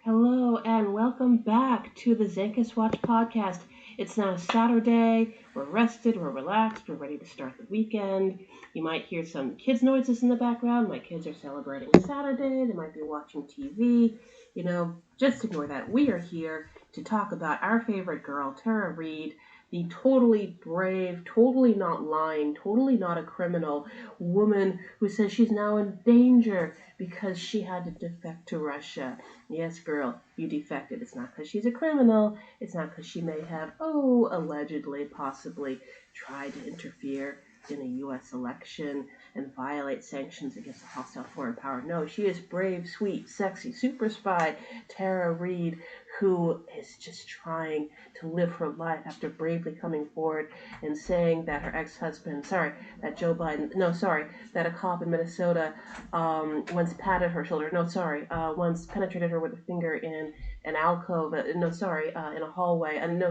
Hello and welcome back to the Zenkus Watch podcast. It's now Saturday. We're rested, we're relaxed, we're ready to start the weekend. You might hear some kids' noises in the background. My kids are celebrating Saturday. They might be watching TV. Just ignore that. We are here to talk about our favorite girl, Tara Reid, the totally brave, totally not lying, totally not a criminal woman who says she's now in danger because she had to defect to Russia. Yes, girl, you defected. It's not because she's a criminal. It's not because she may have, allegedly, possibly tried to interfere in a U.S. election and violate sanctions against a hostile foreign power. No, she is brave, sweet, sexy, super spy Tara Reid, who is just trying to live her life after bravely coming forward and saying that her ex-husband, that a cop in Minnesota once patted her shoulder. Once penetrated her with a finger in an alcove. In a hallway. In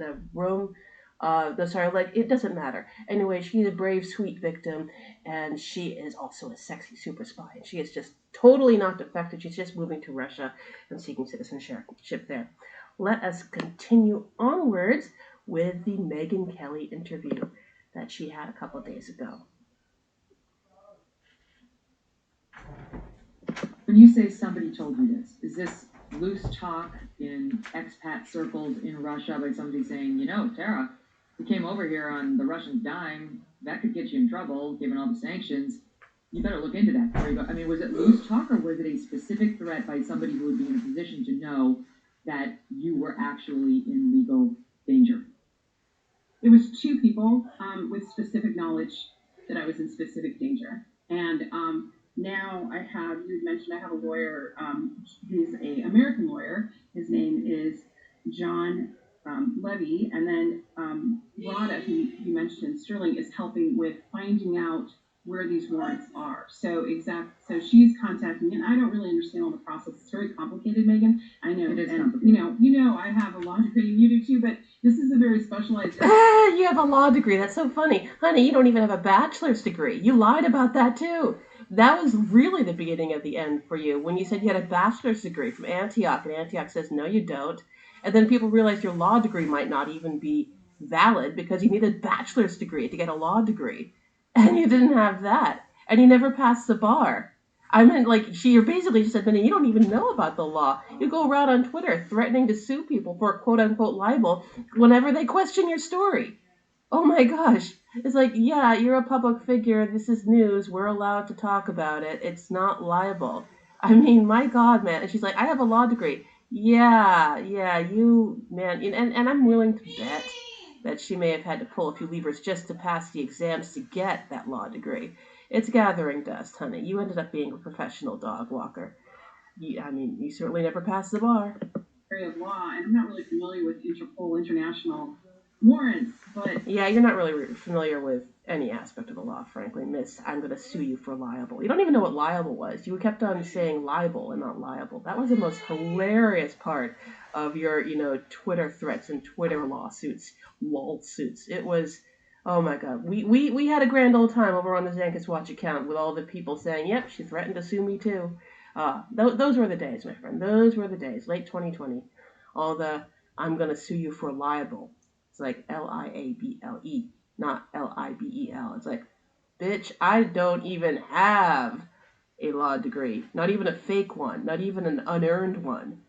a room. It doesn't matter. Anyway, she's a brave, sweet victim, and she is also a sexy super spy. And she is just totally not defected. She's just moving to Russia and seeking citizenship there. Let us continue onwards with the Megyn Kelly interview that she had a couple days ago. When you say somebody told you this, is this loose talk in expat circles in Russia by somebody saying, Tara, you came over here on the Russian dime, that could get you in trouble given all the sanctions. You better look into that before you go. I mean, was it loose talk or was it a specific threat by somebody who would be in a position to know that you were actually in legal danger? It was two people with specific knowledge that I was in specific danger. And now you mentioned I have a lawyer. He's an American lawyer. His name is John Levy. And then Rada, who you mentioned in Sterling, is helping with finding out where these warrants are. So she's contacting me, and I don't really understand all the process. It's very complicated, Megan. I know, it is and I have a law degree, and you do too, but this is a very specialized. You have a law degree. That's so funny. Honey, you don't even have a bachelor's degree. You lied about that too. That was really the beginning of the end for you when you said you had a bachelor's degree from Antioch, and Antioch says, no, you don't. And then people realized your law degree might not even be valid because you need a bachelor's degree to get a law degree. And you didn't have that. And you never passed the bar. I meant, you're basically just admitting you don't even know about the law. You go around on Twitter threatening to sue people for quote-unquote libel whenever they question your story. Oh my gosh. It's like, yeah, you're a public figure. This is news. We're allowed to talk about it. It's not libel. I mean, my God, man. And she's like, I have a law degree. Yeah, you, man. And I'm willing to bet that she may have had to pull a few levers just to pass the exams to get that law degree. It's gathering dust, honey. You ended up being a professional dog walker. You certainly never passed the bar. Area of law, and I'm not really familiar with Interpol international warrants, but... Yeah, you're not really familiar with any aspect of the law, frankly, miss. I'm going to sue you for libel. You don't even know what libel was. You kept on saying libel and not liable. That was the most hilarious part of your, Twitter threats and Twitter lawsuits, lawsuits. It was, oh my God. We had a grand old time over on the Zenkus Watch account with all the people saying, yep, she threatened to sue me too. Those were the days, my friend. Those were the days, late 2020. All the, I'm going to sue you for libel. It's like L-I-A-B-L-E, not L-I-B-E-L. It's like, bitch, I don't even have a law degree. Not even a fake one. Not even an unearned one.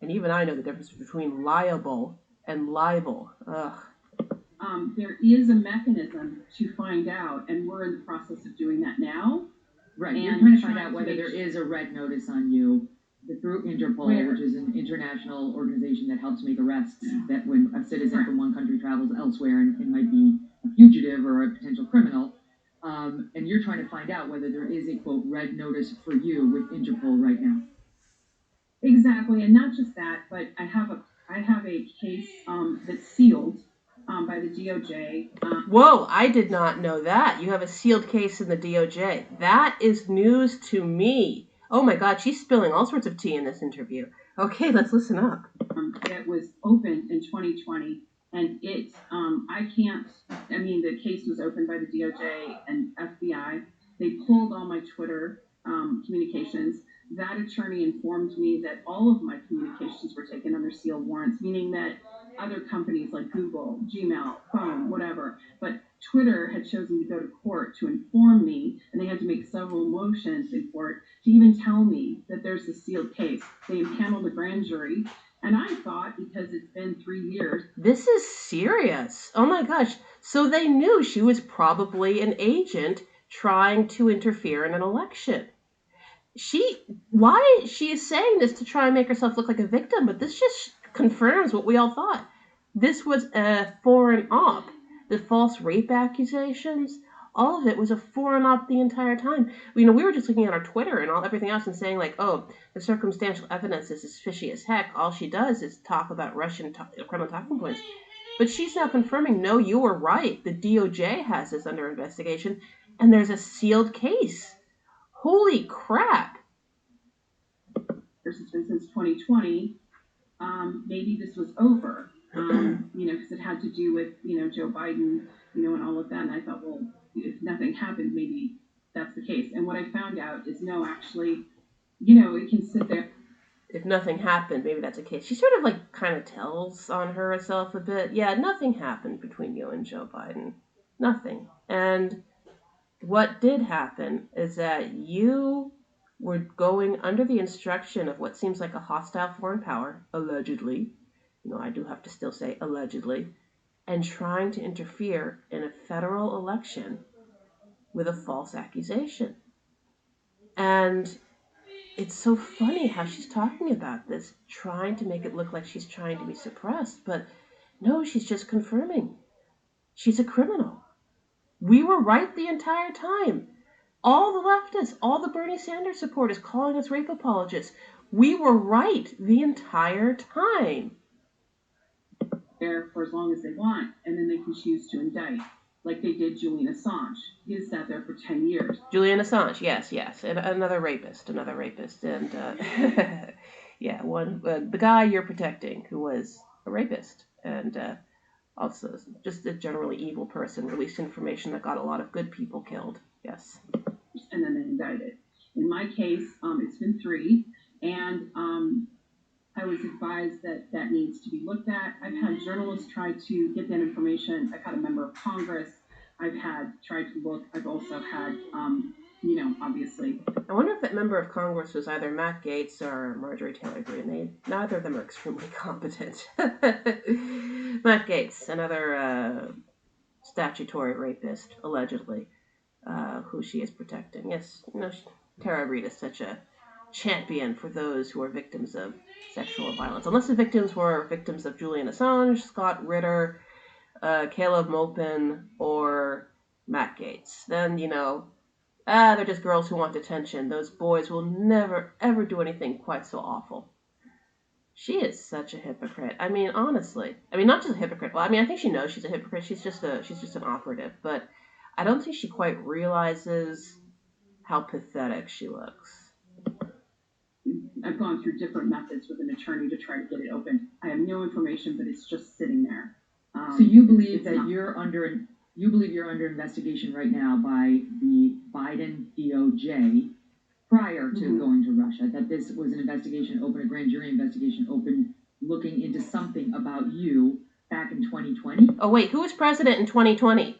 And even I know the difference between liable and libel. Ugh. There is a mechanism to find out, and we're in the process of doing that now. Right, you're trying to find out whether there is a red notice on you through Interpol, which is an international organization that helps make arrests that when a citizen from one country travels elsewhere and might be a fugitive or a potential criminal, and you're trying to find out whether there is a, quote, red notice for you with Interpol right now. Exactly, and not just that, but I have a case that's sealed by the DOJ. Whoa, I did not know that. You have a sealed case in the DOJ. That is news to me. Oh my God, she's spilling all sorts of tea in this interview. Okay, let's listen up. It was opened in 2020, and the case was opened by the DOJ and FBI. They pulled all my Twitter communications. that attorney informed me that all of my communications were taken under sealed warrants, meaning that other companies like Google, Gmail, phone, whatever, but Twitter had chosen to go to court to inform me, and they had to make several motions in court to even tell me that there's a sealed case. They impaneled a grand jury, and I thought, because it's been 3 years. This is serious. Oh my gosh. So they knew she was probably an agent trying to interfere in an election. Why she is saying this to try and make herself look like a victim, but this just confirms what we all thought. This was a foreign op. The false rape accusations, all of it was a foreign op the entire time. We were just looking at our Twitter and everything else and saying like, oh, the circumstantial evidence is as fishy as heck. All she does is talk about Russian criminal talking points. But she's now confirming, no, you were right. The DOJ has this under investigation, and there's a sealed case. Holy crap. It's been since 2020. Maybe this was over, because it had to do with, Joe Biden, and all of that. And I thought, well, if nothing happened, maybe that's the case. And what I found out is, no, actually, it can sit there. If nothing happened, maybe that's the case. She sort of kind of tells on herself a bit. Yeah, nothing happened between you and Joe Biden. Nothing. And what did happen is that you were going under the instruction of what seems like a hostile foreign power, allegedly. I do have to still say allegedly, and trying to interfere in a federal election with a false accusation. And it's so funny how she's talking about this, trying to make it look like she's trying to be suppressed, but no, she's just confirming. She's a criminal. We were right the entire time. All the leftists, all the Bernie Sanders supporters calling us rape apologists. We were right the entire time. There for as long as they want, and then they can choose to indict, like they did Julian Assange. He has sat there for 10 years. Julian Assange, yes. And another rapist. And yeah, the guy you're protecting who was a rapist and also just a generally evil person, released information that got a lot of good people killed. Yes. And then they indicted. In my case, it's been 3, and I was advised that that needs to be looked at. I've had journalists try to get that information. I've had a member of Congress. I've tried to look. I've also had, obviously. I wonder if that member of Congress was either Matt Gaetz or Marjorie Taylor Greene. Neither of them are extremely competent. Matt Gaetz, another statutory rapist, allegedly, who she is protecting. Yes, Tara Reid is such a champion for those who are victims of sexual violence. Unless the victims were victims of Julian Assange, Scott Ritter, Caleb Maupin, or Matt Gaetz. Then, they're just girls who want attention. Those boys will never, ever do anything quite so awful. She is such a hypocrite. I mean, honestly. I mean, not just a hypocrite. Well, I mean, I think she knows she's a hypocrite. She's just an operative. But I don't think she quite realizes how pathetic she looks. I've gone through different methods with an attorney to try to get it open. I have no information, but it's just sitting there. So you believe that you're under investigation right now by the Biden DOJ prior to going to Russia, that this was an investigation open, a grand jury investigation open, looking into something about you back in 2020? Oh, wait, who was president in 2020?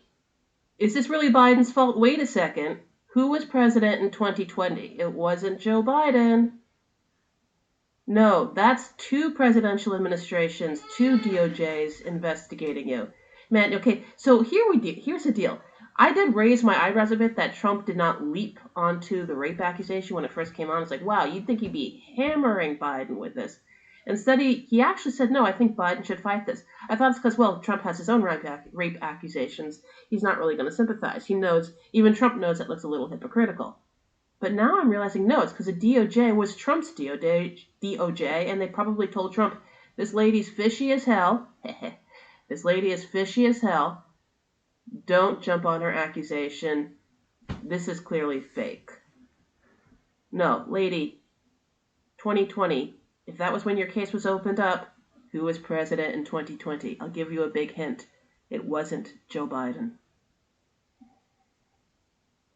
Is this really Biden's fault? Wait a second. Who was president in 2020? It wasn't Joe Biden. No, that's 2 presidential administrations, 2 DOJs investigating you. Man, okay, so here's the deal. I did raise my eyebrows a bit that Trump did not leap onto the rape accusation when it first came on. It's like, wow, you'd think he'd be hammering Biden with this. Instead, he actually said, no, I think Biden should fight this. I thought it's because, well, Trump has his own rape accusations. He's not really going to sympathize. He knows, even Trump knows that looks a little hypocritical. But now I'm realizing, no, it's because the DOJ was Trump's DOJ, and they probably told Trump, this lady's fishy as hell. This lady is fishy as hell. Don't jump on her accusation. This is clearly fake. No, lady, 2020, if that was when your case was opened up, who was president in 2020? I'll give you a big hint. It wasn't Joe Biden.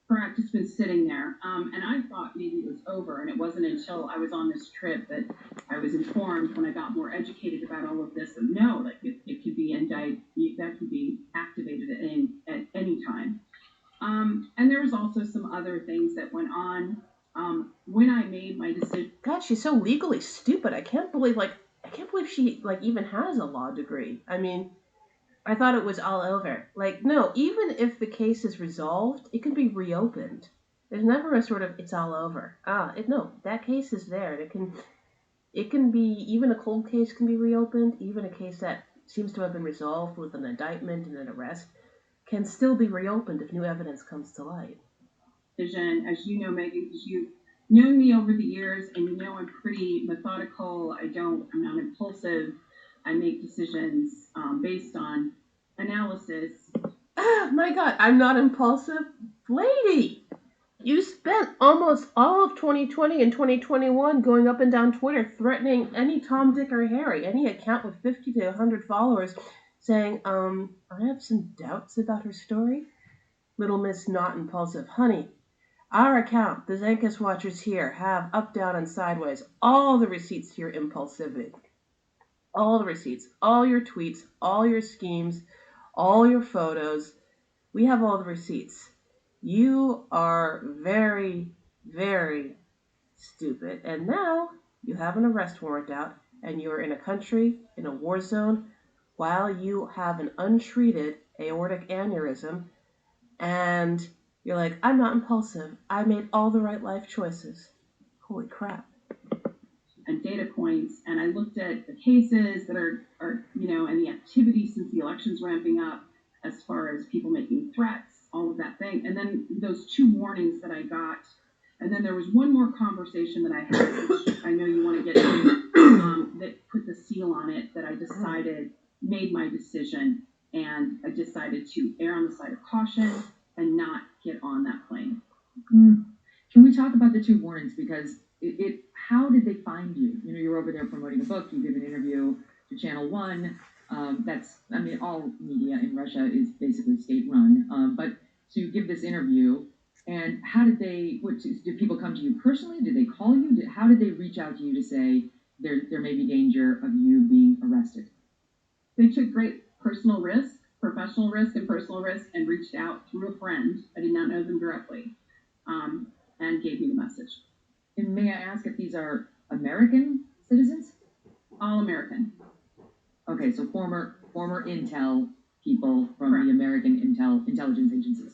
Correct. It's been sitting there. And I thought maybe it was over, and it wasn't until I was on this trip that I was informed when I got more educated about all of this. And no, like it could be that could be activated at any time. And there was also some other things that went on when I made my decision. God, she's so legally stupid. I can't believe she even has a law degree. I mean, I thought it was all over. Like, no, even if the case is resolved, it can be reopened. There's never a sort of it's all over. No, that case is there. It can be, even a cold case can be reopened. Even a case that seems to have been resolved with an indictment and an arrest can still be reopened if new evidence comes to light. Decision, as you know, Megan, because you've known me over the years, and you know I'm pretty methodical. I'm not impulsive. I make decisions based on analysis. My God, I'm not impulsive. Lady, you spent almost all of 2020 and 2021 going up and down Twitter threatening any Tom, Dick, or Harry, any account with 50 to 100 followers, saying, I have some doubts about her story. Little Miss Not Impulsive. Honey, our account, the Zenkus Watchers here, have up, down, and sideways all the receipts to your impulsivity. All the receipts, all your tweets, all your schemes, all your photos. We have all the receipts. You are very, very stupid. And now you have an arrest warrant out, and you're in a country, in a war zone, while you have an untreated aortic aneurysm, and you're like, I'm not impulsive. I made all the right life choices. Holy crap. And data points, and I looked at the cases that are and the activity since the election's ramping up, as far as people making threats, all of that thing. And then those 2 warnings that I got. And then there was one more conversation that I had, which I know you want to get to, that put the seal on it, that I made my decision, and I decided to err on the side of caution and not get on that plane. Can we talk about the 2 warnings? Because how did they find you? You were over there promoting a book. You did an interview to Channel 1. All media in Russia is basically state-run. But so you give this interview, and how did did people come to you personally? Did they call you? How did they reach out to you to say there may be danger of you being arrested? They took great professional risk, and reached out through a friend. I did not know them directly, and gave me the message. And may I ask if these are American citizens? All American. Okay, so former intel people from Correct. The American intelligence agencies.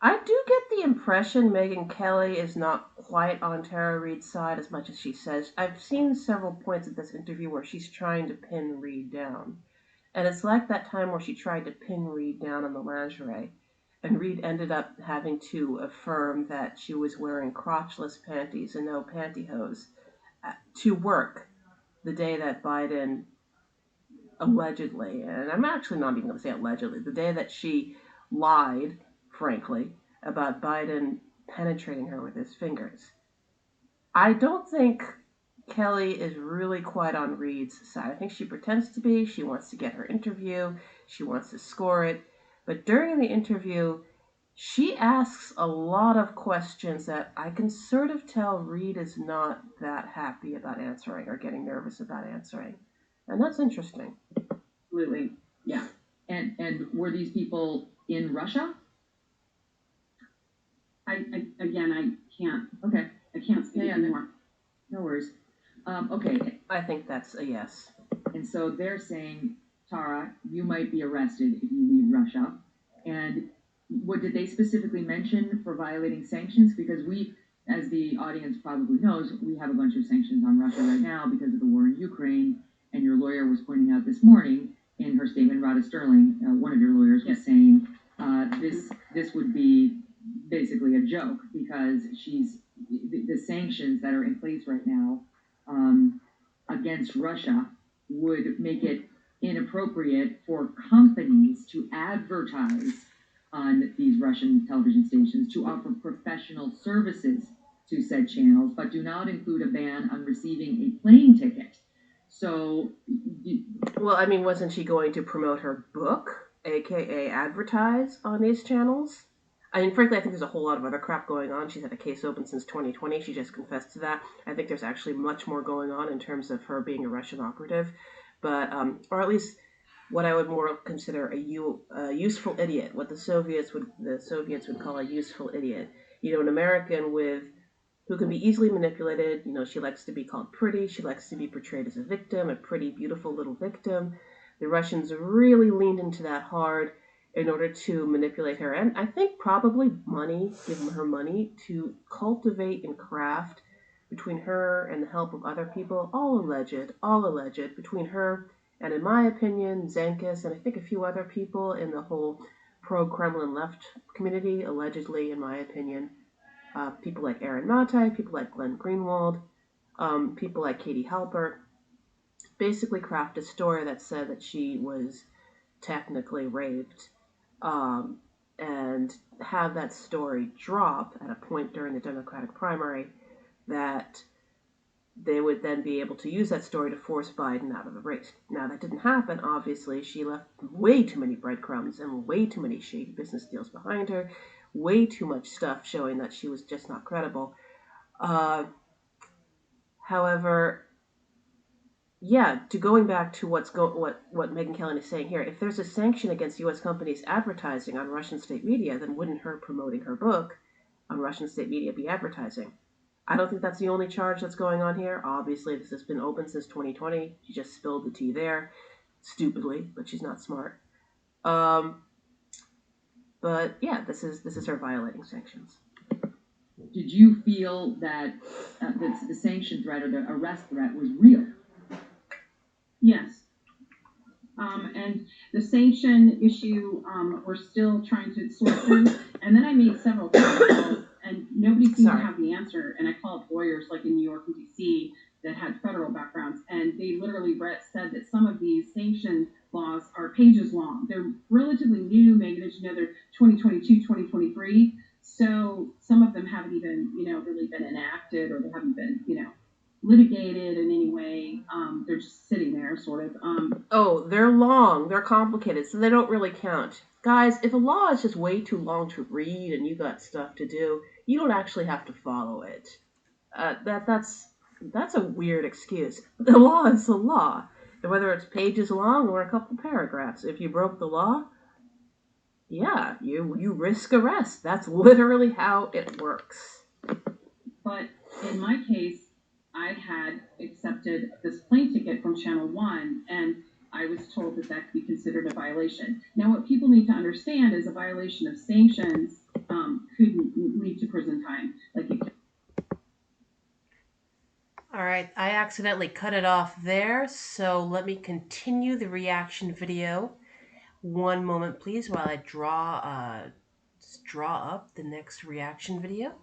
I do get the impression Megyn Kelly is not quite on Tara Reid's side as much as she says. I've seen several points of this interview where she's trying to pin Reid down. And it's like that time where she tried to pin Reid down on the lingerie. And Reid ended up having to affirm that she was wearing crotchless panties and no pantyhose to work the day that Biden allegedly, and I'm actually not even going to say allegedly, the day that she lied, frankly, about Biden penetrating her with his fingers. I don't think Kelly is really quite on Reid's side. I think she pretends to be. She wants to get her interview. She wants to score it. But during the interview, she asks a lot of questions that I can sort of tell Reid is not that happy about answering or getting nervous about answering. And that's interesting. Absolutely. Yeah. And were these people in Russia? I can't. Okay. I can't speak anymore. No worries. Okay. I think that's a yes. And so they're saying, Tara, you might be arrested if you leave Russia. And what did they specifically mention for violating sanctions? Because we, as the audience probably knows, we have a bunch of sanctions on Russia right now because of the war in Ukraine. And your lawyer was pointing out this morning in her statement, Rhoda Sterling, one of your lawyers was saying this would be basically a joke because the sanctions that are in place right now against Russia would make it inappropriate for companies to advertise on these Russian television stations, to offer professional services to said channels, but do not include a ban on receiving a plane ticket. So, well, wasn't she going to promote her book, aka advertise on these channels? I mean, frankly, I think there's a whole lot of other crap going on. She's had a case open since 2020. She just confessed to that. I think there's actually much more going on in terms of her being a Russian operative, but or at least what I would more consider a useful idiot. What the Soviets would call a useful idiot. You know, an American with who can be easily manipulated. You know, she likes to be called pretty. She likes to be portrayed as a victim, a pretty, beautiful little victim. The Russians really leaned into that hard in order to manipulate her. And I think probably money, give her money to cultivate and craft between her and the help of other people, all alleged, between her and, in my opinion, Zenkus and I think a few other people in the whole pro-Kremlin left community, allegedly, in my opinion. People like Aaron Matai, people like Glenn Greenwald, people like Katie Halpert, basically craft a story that said that she was technically raped, and have that story drop at a point during the Democratic primary that they would then be able to use that story to force Biden out of the race. Now, that didn't happen, obviously. She left way too many breadcrumbs and way too many shady business deals behind her, way too much stuff showing that she was just not credible. However, yeah, to going back to what Megyn Kelly is saying here, if there's a sanction against U.S. companies advertising on Russian state media, then wouldn't her promoting her book on Russian state media be advertising? I don't think that's the only charge that's going on here. Obviously, this has been open since 2020. She just spilled the tea there, stupidly, but she's not smart. But yeah, this is her violating sanctions. Did you feel that the sanction threat or the arrest threat was real? Yes. And the sanction issue, we're still trying to sort through. And then I made several calls, and nobody seemed to have the answer. And I called lawyers like in New York and D.C. that had federal backgrounds, and they literally said that some of these sanction laws are pages long. They're relatively new, Megan, as you know, they're 2022, 2023. So some of them haven't even, really been enacted, or they haven't been, litigated in any way. They're just sitting there, sort of. Oh, they're long, they're complicated, so they don't really count. Guys, if a law is just way too long to read and you got stuff to do, you don't actually have to follow it. That's a weird excuse. The law is the law. And whether it's pages long or a couple paragraphs, if you broke the law, yeah, you risk arrest. That's literally how it works. But in my case, I had accepted this plane ticket from Channel 1, and I was told that that could be considered a violation. Now, what people need to understand is a violation of sanctions could lead to prison time. All right, I accidentally cut it off there, so let me continue the reaction video. One moment, please, while I draw up the next reaction video.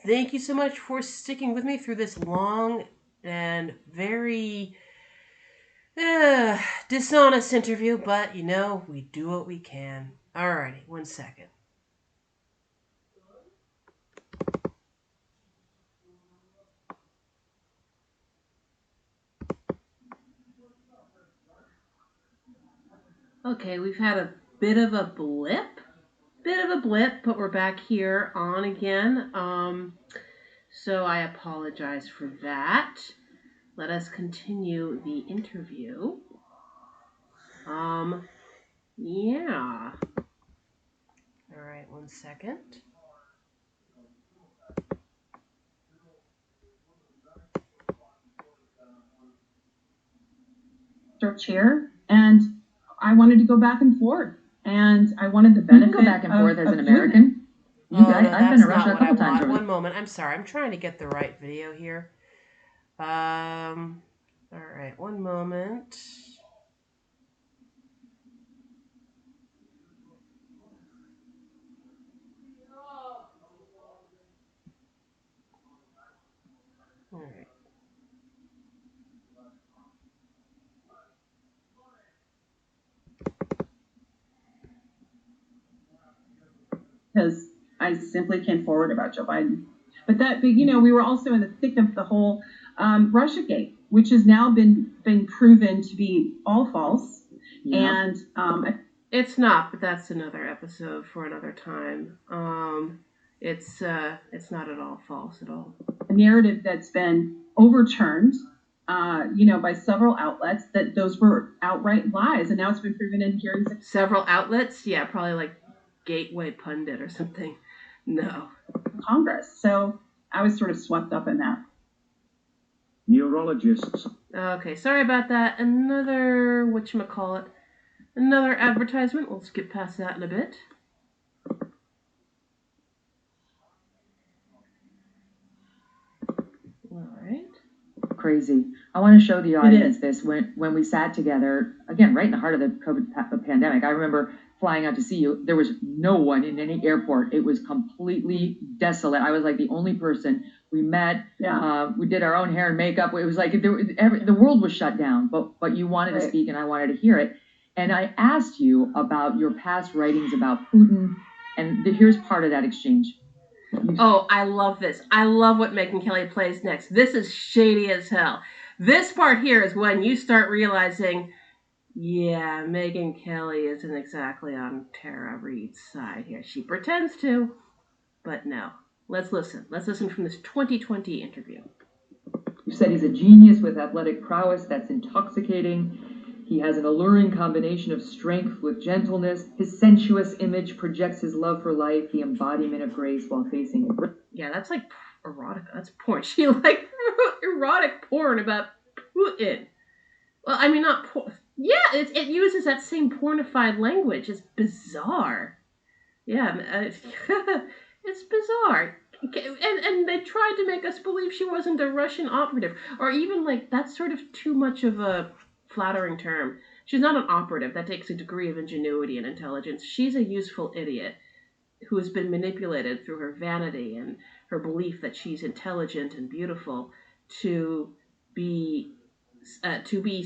Thank you so much for sticking with me through this long and very dishonest interview, but we do what we can. Alrighty, 1 second. Okay, we've had a bit of a blip, but we're back here on again. So I apologize for that. Let us continue the interview. Yeah. All right, 1 second. Chair, and I wanted to go back and forth, and I wanted the benefit. You can go back and forth as an American. I've been to Russia a couple times. One moment. I'm sorry. I'm trying to get the right video here. All right. 1 moment. All right. Because I simply came forward about Joe Biden. But we were also in the thick of the whole Russiagate, which has now been proven to be all false. Yeah. And It's not, but that's another episode for another time. It's not at all false at all. A narrative that's been overturned, by several outlets that those were outright lies, and now it's been proven in hearings. Several outlets? Yeah, probably like Gateway Pundit or something. No. Congress. So I was sort of swept up in that. Neurologists. Okay, sorry about that. Another whatchamacallit. Another advertisement. We'll skip past that in a bit. All right. Crazy. I want to show the audience this. When we sat together, again, right in the heart of the COVID pandemic, I remember flying out to see you. There was no one in any airport. It was completely desolate. I was like the only person. We met. Yeah. We did our own hair and makeup. It was like the world was shut down, but you wanted to speak and I wanted to hear it. And I asked you about your past writings about Putin, and here's part of that exchange. Oh, I love this. I love what Megyn Kelly plays next. This is shady as hell. This part here is when you start realizing, yeah, Megyn Kelly isn't exactly on Tara Reid's side here. She pretends to, but no. Let's listen. Let's listen from this 2020 interview. You said he's a genius with athletic prowess that's intoxicating. He has an alluring combination of strength with gentleness. His sensuous image projects his love for life, the embodiment of grace while facing it. Yeah, that's like erotica. That's porn. She like erotic porn about Putin. Well, I mean, not porn. Yeah, it uses that same pornified language. It's bizarre. Yeah, it's bizarre. And they tried to make us believe she wasn't a Russian operative. Or even, like, that's sort of too much of a flattering term. She's not an operative. That takes a degree of ingenuity and intelligence. She's a useful idiot who has been manipulated through her vanity and her belief that she's intelligent and beautiful to be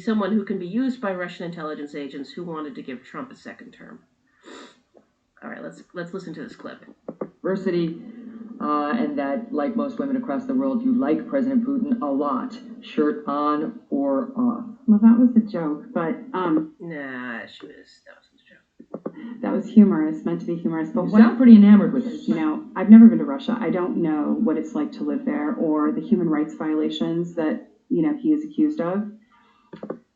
someone who can be used by Russian intelligence agents who wanted to give Trump a second term. All right, let's listen to this clip. Diversity, and that, like most women across the world, you like President Putin a lot, shirt on or off. Well, that was a joke, but Nah, that was a joke. That was humorous, meant to be humorous. But You sound pretty enamored with it. I've never been to Russia. I don't know what it's like to live there or the human rights violations that he is accused of.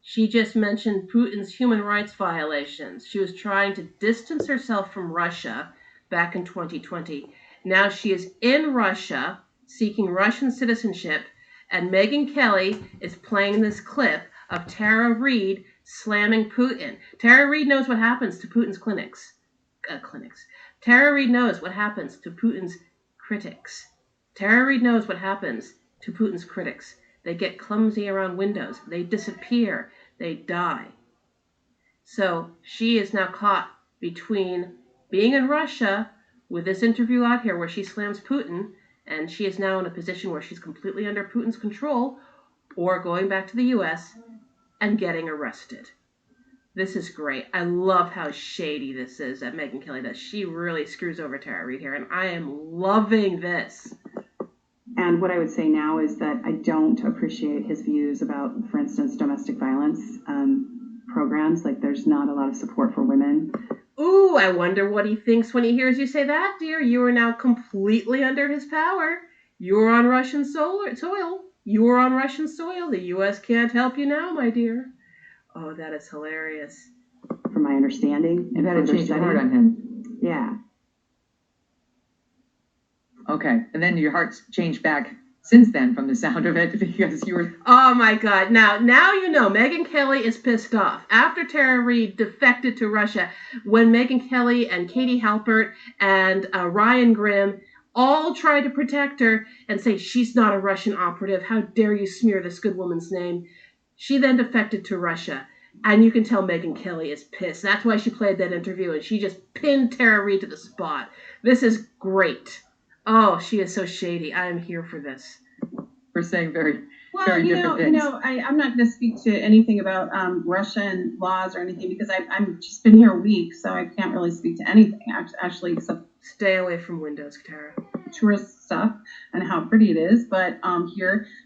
She just mentioned Putin's human rights violations. She was trying to distance herself from Russia back in 2020. Now she is in Russia seeking Russian citizenship, and Megyn Kelly is playing this clip of Tara Reid slamming Putin. Tara Reid knows what happens to Putin's clinics. Tara Reid knows what happens to Putin's critics. Tara Reid knows what happens to Putin's critics. They get clumsy around windows. They disappear. They die. So she is now caught between being in Russia with this interview out here where she slams Putin, and she is now in a position where she's completely under Putin's control, or going back to the U.S. and getting arrested. This is great. I love how shady this is that Megyn Kelly does. She really screws over Tara Reid here, and I am loving this. And what I would say now is that I don't appreciate his views about, for instance, domestic violence programs. Like, there's not a lot of support for women. Ooh, I wonder what he thinks when he hears you say that, dear. You are now completely under his power. You're on Russian soil. You are on Russian soil. The U.S. can't help you now, my dear. Oh, that is hilarious. From my understanding. You've had to change your heart on him. Yeah. Okay, and then your heart's changed back since then from the sound of it because you were... Oh my God, now you know Megyn Kelly is pissed off. After Tara Reid defected to Russia, when Megyn Kelly and Katie Halpert and Ryan Grimm all tried to protect her and say she's not a Russian operative, how dare you smear this good woman's name, she then defected to Russia. And you can tell Megyn Kelly is pissed. That's why she played that interview, and she just pinned Tara Reid to the spot. This is great. Oh, she is so shady. I am here for this. We're saying very Well, different things. I'm not going to speak to anything about Russian laws or anything because I've just been here a week, so I can't really speak to anything actually except Stay away from windows, Tara. tourist stuff and how pretty it is. But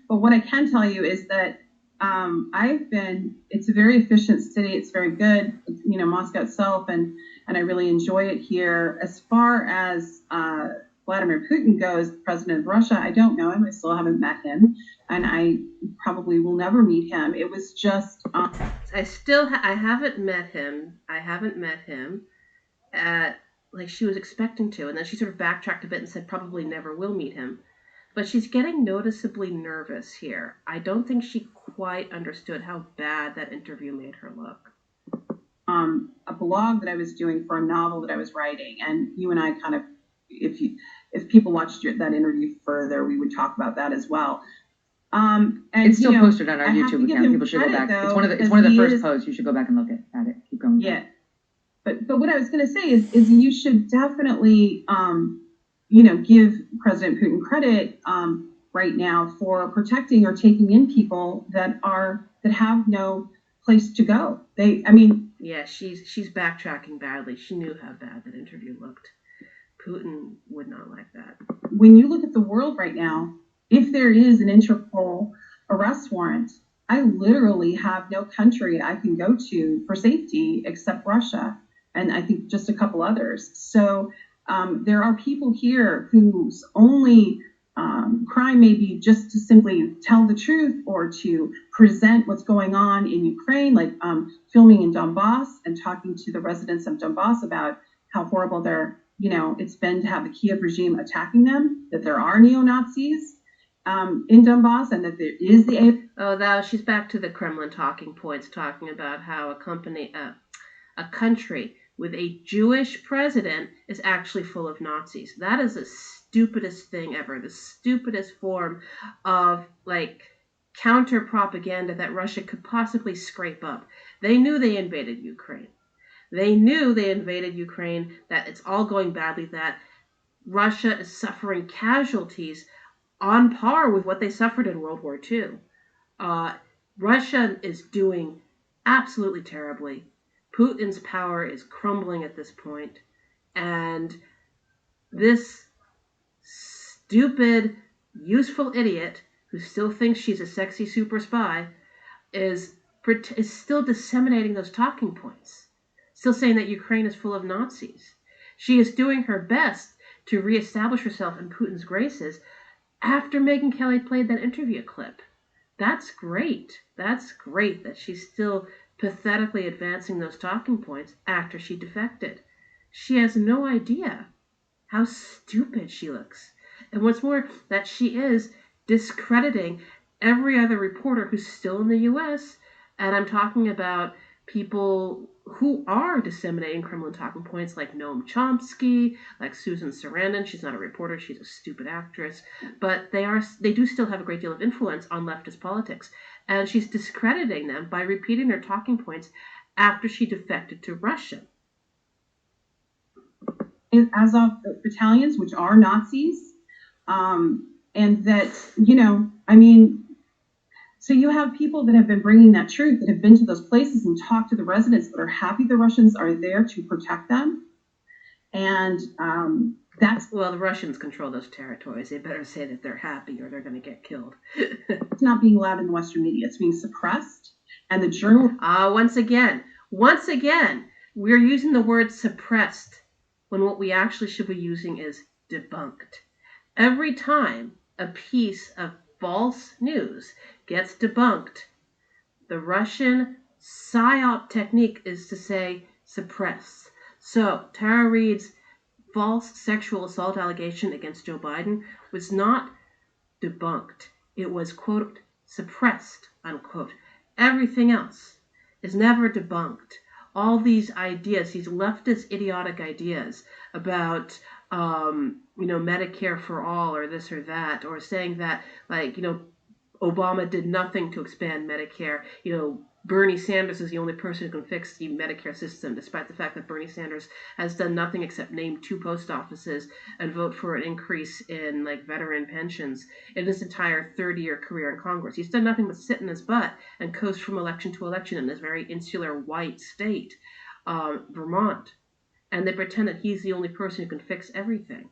what I can tell you is that It's a very efficient city. It's very good, Moscow itself, and I really enjoy it here. As far as Vladimir Putin goes, the president of Russia, I don't know him. I still haven't met him, and I probably will never meet him. It was just. I haven't met him. I haven't met him. Like she was expecting to, and then she sort of backtracked a bit and said probably never will meet him. But she's getting noticeably nervous here. I don't think she quite understood how bad that interview made her look. A blog that I was doing for a novel that I was writing, and you and I kind of, if people watched that interview further, we would talk about that as well. And it's still posted on our YouTube account. People should go back. Though, it's one of the first posts. You should go back and look at it. Keep going. Yeah. But what I was going to say is you should definitely, give President Putin credit right now for protecting or taking in people that have no place to go. Yeah, she's backtracking badly. She knew how bad that interview looked. Putin would not like that. When you look at the world right now, if there is an Interpol arrest warrant, I literally have no country I can go to for safety except Russia. And I think just a couple others. So there are people here whose only crime may be just to simply tell the truth or to present what's going on in Ukraine, like filming in Donbass and talking to the residents of Donbass about how horrible it's been to have the Kiev regime attacking them, that there are neo-Nazis in Donbass, and that there is now she's back to the Kremlin talking points, talking about how a country with a Jewish president is actually full of Nazis. That is the stupidest thing ever. The stupidest form of counter propaganda that Russia could possibly scrape up. They knew they invaded Ukraine. That it's all going badly, that Russia is suffering casualties on par with what they suffered in World War II. Russia is doing absolutely terribly. Putin's power is crumbling at this point, and this stupid, useful idiot who still thinks she's a sexy super spy is still disseminating those talking points, still saying that Ukraine is full of Nazis. She is doing her best to reestablish herself in Putin's graces after Megyn Kelly played that interview clip. That's great. That's great that she's still pathetically advancing those talking points after she defected. She has no idea how stupid she looks. And what's more, that she is discrediting every other reporter who's still in the U.S. And I'm talking about people who are disseminating Kremlin talking points, like Noam Chomsky, like Susan Sarandon. She's not a reporter, she's a stupid actress. But they do still have a great deal of influence on leftist politics. And she's discrediting them by repeating their talking points after she defected to Russia. Azov battalions, which are Nazis, and that, so you have people that have been bringing that truth, that have been to those places and talked to the residents that are happy the Russians are there to protect them. And well, the Russians control those territories. They better say that they're happy or they're going to get killed. It's not being allowed in the Western media. It's being suppressed. And the journal... Once again, we're using the word suppressed when what we actually should be using is debunked. Every time a piece of false news gets debunked, the Russian PSYOP technique is to say suppress. So Tara Reade's false sexual assault allegation against Joe Biden was not debunked. It was, quote, suppressed, unquote. Everything else is never debunked. All these ideas, these leftist idiotic ideas about, Medicare for all or this or that, or saying that, Obama did nothing to expand Medicare. Bernie Sanders is the only person who can fix the Medicare system, despite the fact that Bernie Sanders has done nothing except name 2 post offices and vote for an increase in veteran pensions in his entire 30-year career in Congress. He's done nothing but sit in his butt and coast from election to election in this very insular white state, Vermont. And they pretend that he's the only person who can fix everything.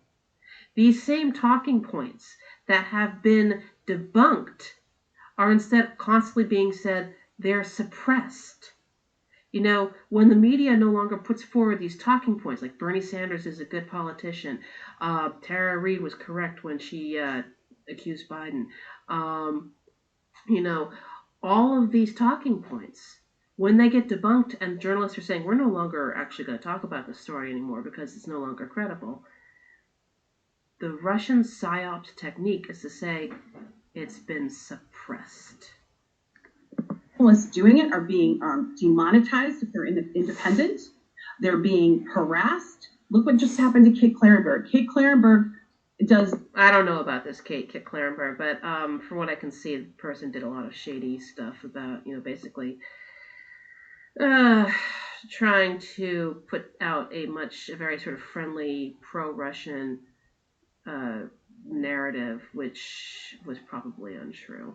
These same talking points that have been debunked are instead constantly being said they're suppressed. When the media no longer puts forward these talking points, like Bernie Sanders is a good politician, Tara Reid was correct when she accused Biden, um, you know, all of these talking points, when they get debunked and journalists are saying we're no longer actually going to talk about the story anymore because it's no longer credible, the Russian psyops technique is to say it's been suppressed. Journalists doing it are being demonetized if they're independent. They're being harassed. Look what just happened to Kate Clarenberg. Kate Clarenberg does. I don't know about this Kate Clarenberg, but from what I can see, the person did a lot of shady stuff about, basically trying to put out a very sort of friendly pro-Russian narrative, which was probably untrue.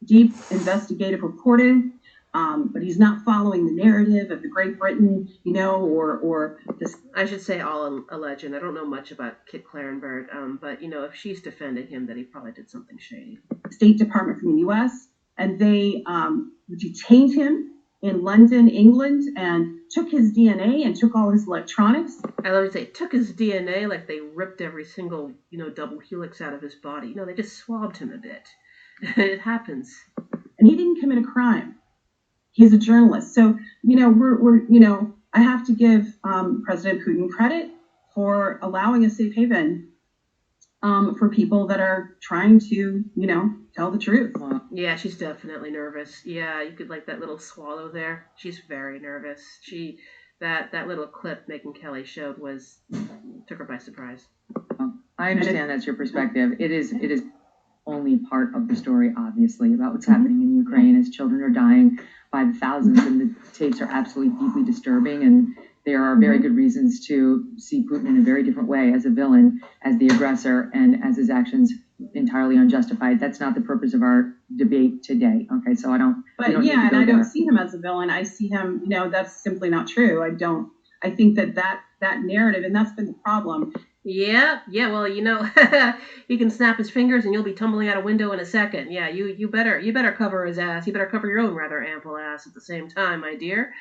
Deep investigative reporting, but he's not following the narrative of the Great Britain, or this. I should say all a legend. I don't know much about Kit Clarenberg, but if she's defending him, then he probably did something shady. State Department from the U.S. and they detained him in London, England, and took his DNA and took all his electronics. I love to say took his DNA like they ripped every single double helix out of his body. They just swabbed him a bit. It happens. And he didn't commit a crime. He's a journalist. So, I have to give President Putin credit for allowing a safe haven for people that are trying to, tell the truth. Yeah, she's definitely nervous. Yeah, you could like that little swallow there. She's very nervous. That little clip Megyn Kelly showed took her by surprise. I understand that's your perspective. It is only part of the story, obviously, about what's happening in Ukraine as children are dying by the thousands, and the tapes are absolutely deeply disturbing, and there are very good reasons to see Putin in a very different way as a villain, as the aggressor, and as his actions entirely unjustified. That's not the purpose of our debate today. Okay, so I don't. But yeah, and I don't see him as a villain. I see him. That's simply not true. I think that narrative, and that's been the problem. Yeah. Well, he can snap his fingers and you'll be tumbling out a window in a second. Yeah, you better cover his ass. You better cover your own rather ample ass at the same time, my dear.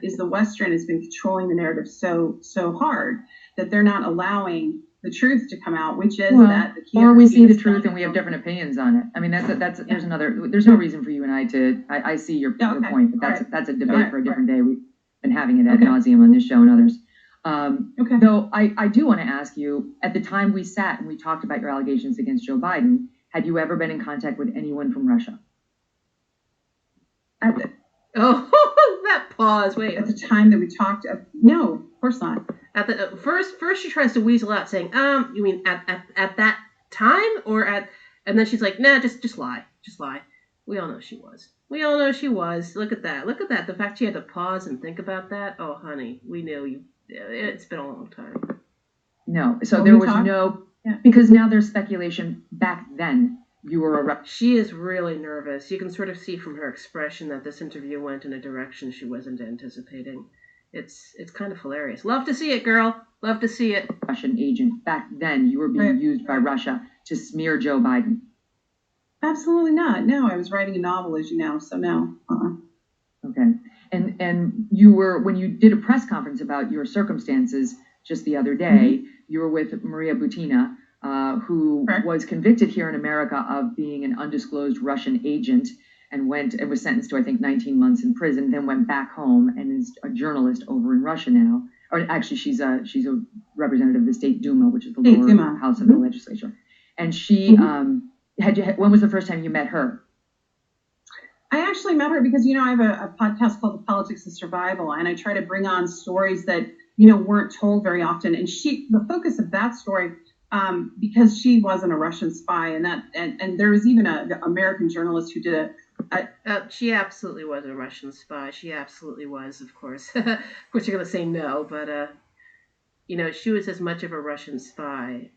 Is the Western has been controlling the narrative so hard that they're not allowing the truth to come out, which is that the key. Or we see the truth and we have different opinions on it. I mean, there's no reason for you and I to. I see your point, but that's a debate for a different day. We've been having it ad nauseum on this show and others. Though I do want to ask you, at the time we sat and we talked about your allegations against Joe Biden, had you ever been in contact with anyone from Russia? That pause. Wait. At the time that we talked, no, of course not. At the first she tries to weasel out saying, you mean at that time or at, and then she's like, nah, just lie. We all know she was. Look at that. The fact she had to pause and think about that. Oh, honey, we knew you. It's been a long time. No, so there was no, because now there's speculation. Back then, you were She is really nervous. You can sort of see from her expression that this interview went in a direction she wasn't anticipating. It's kind of hilarious. Love to see it, girl. Love to see it. Russian agent. Back then, you were being used by Russia to smear Joe Biden. Absolutely not. No, I was writing a novel, as you know, so no. Okay. And you were, when you did a press conference about your circumstances just the other day, you were with Maria Butina, who was convicted here in America of being an undisclosed Russian agent and was sentenced to, I think, 19 months in prison, then went back home and is a journalist over in Russia now. Or actually, she's a representative of the State Duma, which is the lower house of the legislature. And she, when was the first time you met her? I actually met her because, I have a podcast called The Politics of Survival, and I try to bring on stories that, weren't told very often. And the focus of that story, because she wasn't a Russian spy, and there was even an American journalist who did she absolutely was a Russian spy. She absolutely was, of course. Of course, you're going to say no, but, she was as much of a Russian spy.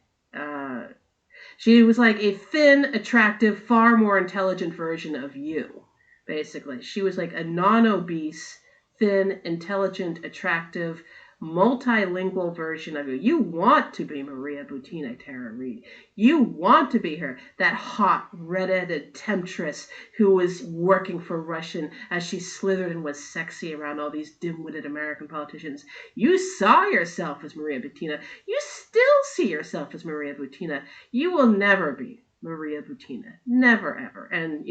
She was like a thin, attractive, far more intelligent version of you. Basically, she was like a non-obese, thin, intelligent, attractive, multilingual version of you. You want to be Maria Butina, Tara Reid. You want to be her, that hot, red-headed temptress who was working for Russian as she slithered and was sexy around all these dim-witted American politicians. You saw yourself as Maria Butina. You still see yourself as Maria Butina. You will never be Maria Butina. Never, ever. And,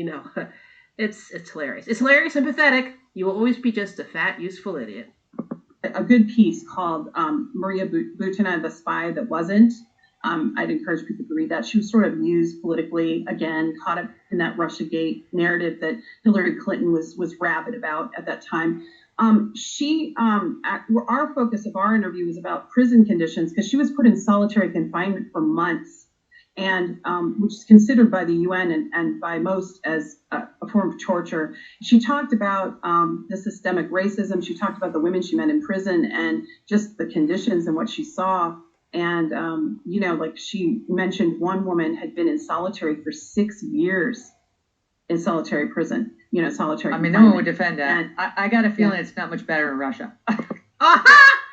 it's hilarious. It's hilarious and pathetic. You will always be just a fat, useful idiot. A good piece called Maria Butina, the Spy That Wasn't. I'd encourage people to read that. She was sort of used politically, again, caught up in that Russiagate narrative that Hillary Clinton was rabid about at that time. Our focus of our interview was about prison conditions because she was put in solitary confinement for months, and which is considered by the UN and by most as a form of torture. She talked about the systemic racism. She talked about the women she met in prison and just the conditions and what she saw. And, like she mentioned, one woman had been in solitary for 6 years in solitary prison, solitary confinement. No one would defend that. And I got a feeling it's not much better in Russia.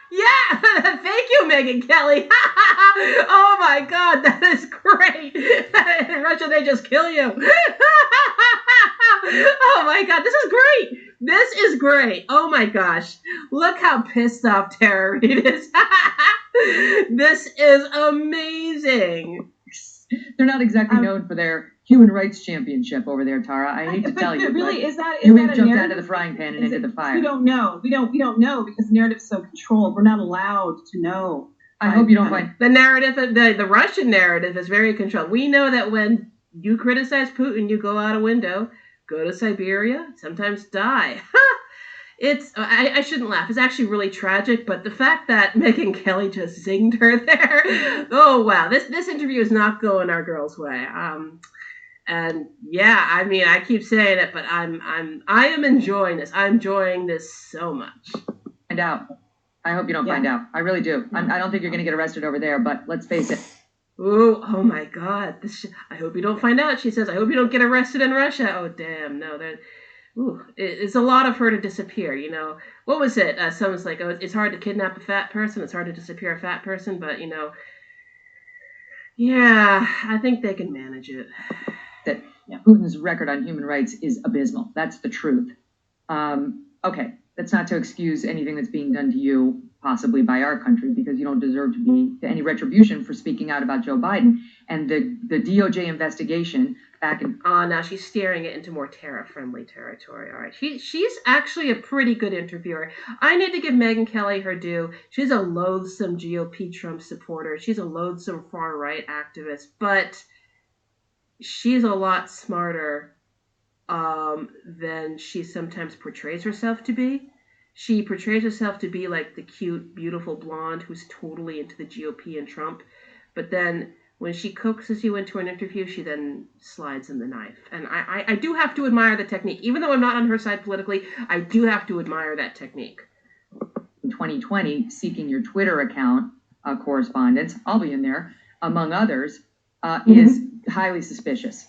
Yeah, thank you, Megyn Kelly. Oh my God, that is great. In Russia, they just kill you. Oh my God, this is great. This is great. Oh my gosh, look how pissed off Tara Reid is. This is amazing. They're not exactly known for their human rights championship over there, Tara. I hate to tell you. Really, is that we've a jumped narrative? out of the frying pan and into the fire. We don't know. We don't know because the narrative's so controlled. We're not allowed to know. I hope you don't find the narrative. The Russian narrative is very controlled. We know that when you criticize Putin, you go out a window, go to Siberia, sometimes die. I shouldn't laugh. It's actually really tragic, but the fact that Megyn Kelly just zinged her there, oh wow, this interview is not going our girl's way. And yeah, I keep saying it, but I am enjoying this. I'm enjoying this so much. Find out. I hope you don't find out. I really do. I don't think you're going to get arrested over there, but let's face it. Ooh, oh my God. I hope you don't find out. She says, I hope you don't get arrested in Russia. Oh, damn. No, it's a lot of her to disappear, What was it? Someone's like, oh, it's hard to kidnap a fat person. It's hard to disappear a fat person. But, yeah, I think they can manage it. That Putin's record on human rights is abysmal. That's the truth. Okay, that's not to excuse anything that's being done to you, possibly by our country, because you don't deserve to be to any retribution for speaking out about Joe Biden. And the DOJ investigation back in... now she's steering it into more Tara-friendly territory. All right, she's actually a pretty good interviewer. I need to give Megyn Kelly her due. She's a loathsome GOP Trump supporter. She's a loathsome far-right activist, but she's a lot smarter than she sometimes portrays herself to be. She portrays herself to be like the cute, beautiful blonde who's totally into the GOP and Trump. But then when she coaxes you into an interview, she then slides in the knife. And I do have to admire the technique. Even though I'm not on her side politically, I do have to admire that technique. In 2020, seeking your Twitter account correspondence, I'll be in there, among others, is highly suspicious,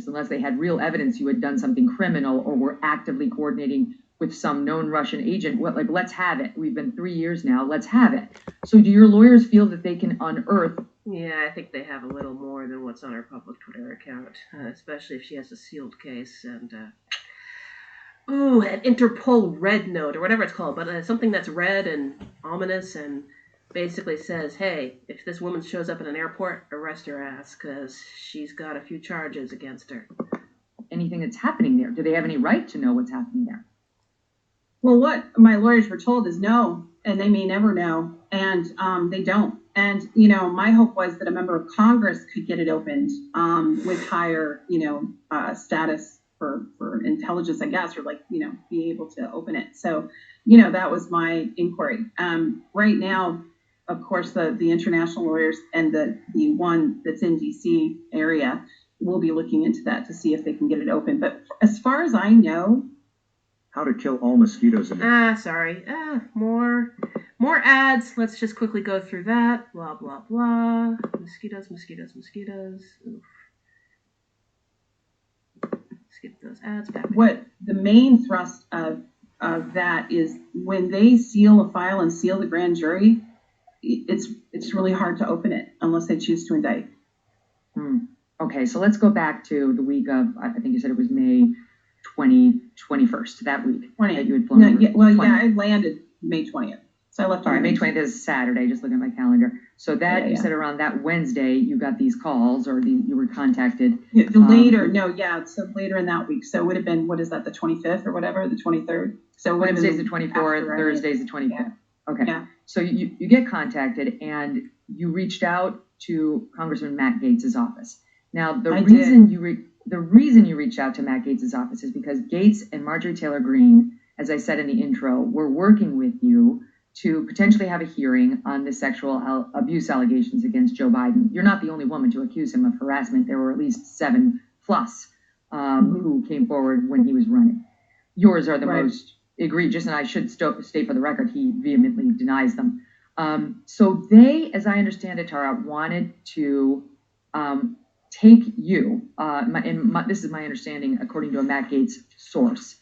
unless they had real evidence you had done something criminal or were actively coordinating with some known Russian agent. Let's have it. We've been 3 years now. Let's have it. So do your lawyers feel that they can unearth? Yeah, I think they have a little more than what's on her public Twitter account, especially if she has a sealed case and, an Interpol red note or whatever it's called, but something that's red and ominous and basically says, hey, if this woman shows up at an airport, arrest her ass because she's got a few charges against her. Anything that's happening there? Do they have any right to know what's happening there? Well, what my lawyers were told is no, and they may never know, and they don't. And, my hope was that a member of Congress could get it opened with higher, status for intelligence, I guess, or be able to open it. So, that was my inquiry. Right now, of course, the international lawyers and the one that's in DC area will be looking into that to see if they can get it open. But as far as I know, how to kill all mosquitoes in it. Sorry. More ads. Let's just quickly go through that. Blah, blah, blah. Mosquitoes. Oof. Skip those ads back. What the main thrust of of that is when they seal a file and seal the grand jury, it's really hard to open it unless they choose to indict. Okay, so let's go back to the week of, I think you said it was May 21st, that week 20th. that you had flown No, over. yeah, well, 20th. yeah, I landed May 20th. So I left. All right, May 20th is Saturday, just looking at my calendar. So that, Yeah, you said around that Wednesday, you got these calls, or you were contacted. Yeah, the later, so later in that week. So it would have been, what is that, the 25th or whatever, the 23rd? So Wednesday's the 24th, Thursday's the 25th. Yeah. Okay. Yeah. So you get contacted, and you reached out to Congressman Matt Gaetz's office. Now, the reason you reached out to Matt Gaetz's office is because Gaetz and Marjorie Taylor Greene, as I said in the intro, were working with you to potentially have a hearing on the sexual abuse allegations against Joe Biden. You're not the only woman to accuse him of harassment. There were at least 7+ who came forward when he was running. Yours are the most egregious, and I should state for the record, he vehemently denies them. So they, as I understand it, Tara, wanted to take you, this is my understanding according to a Matt Gaetz source,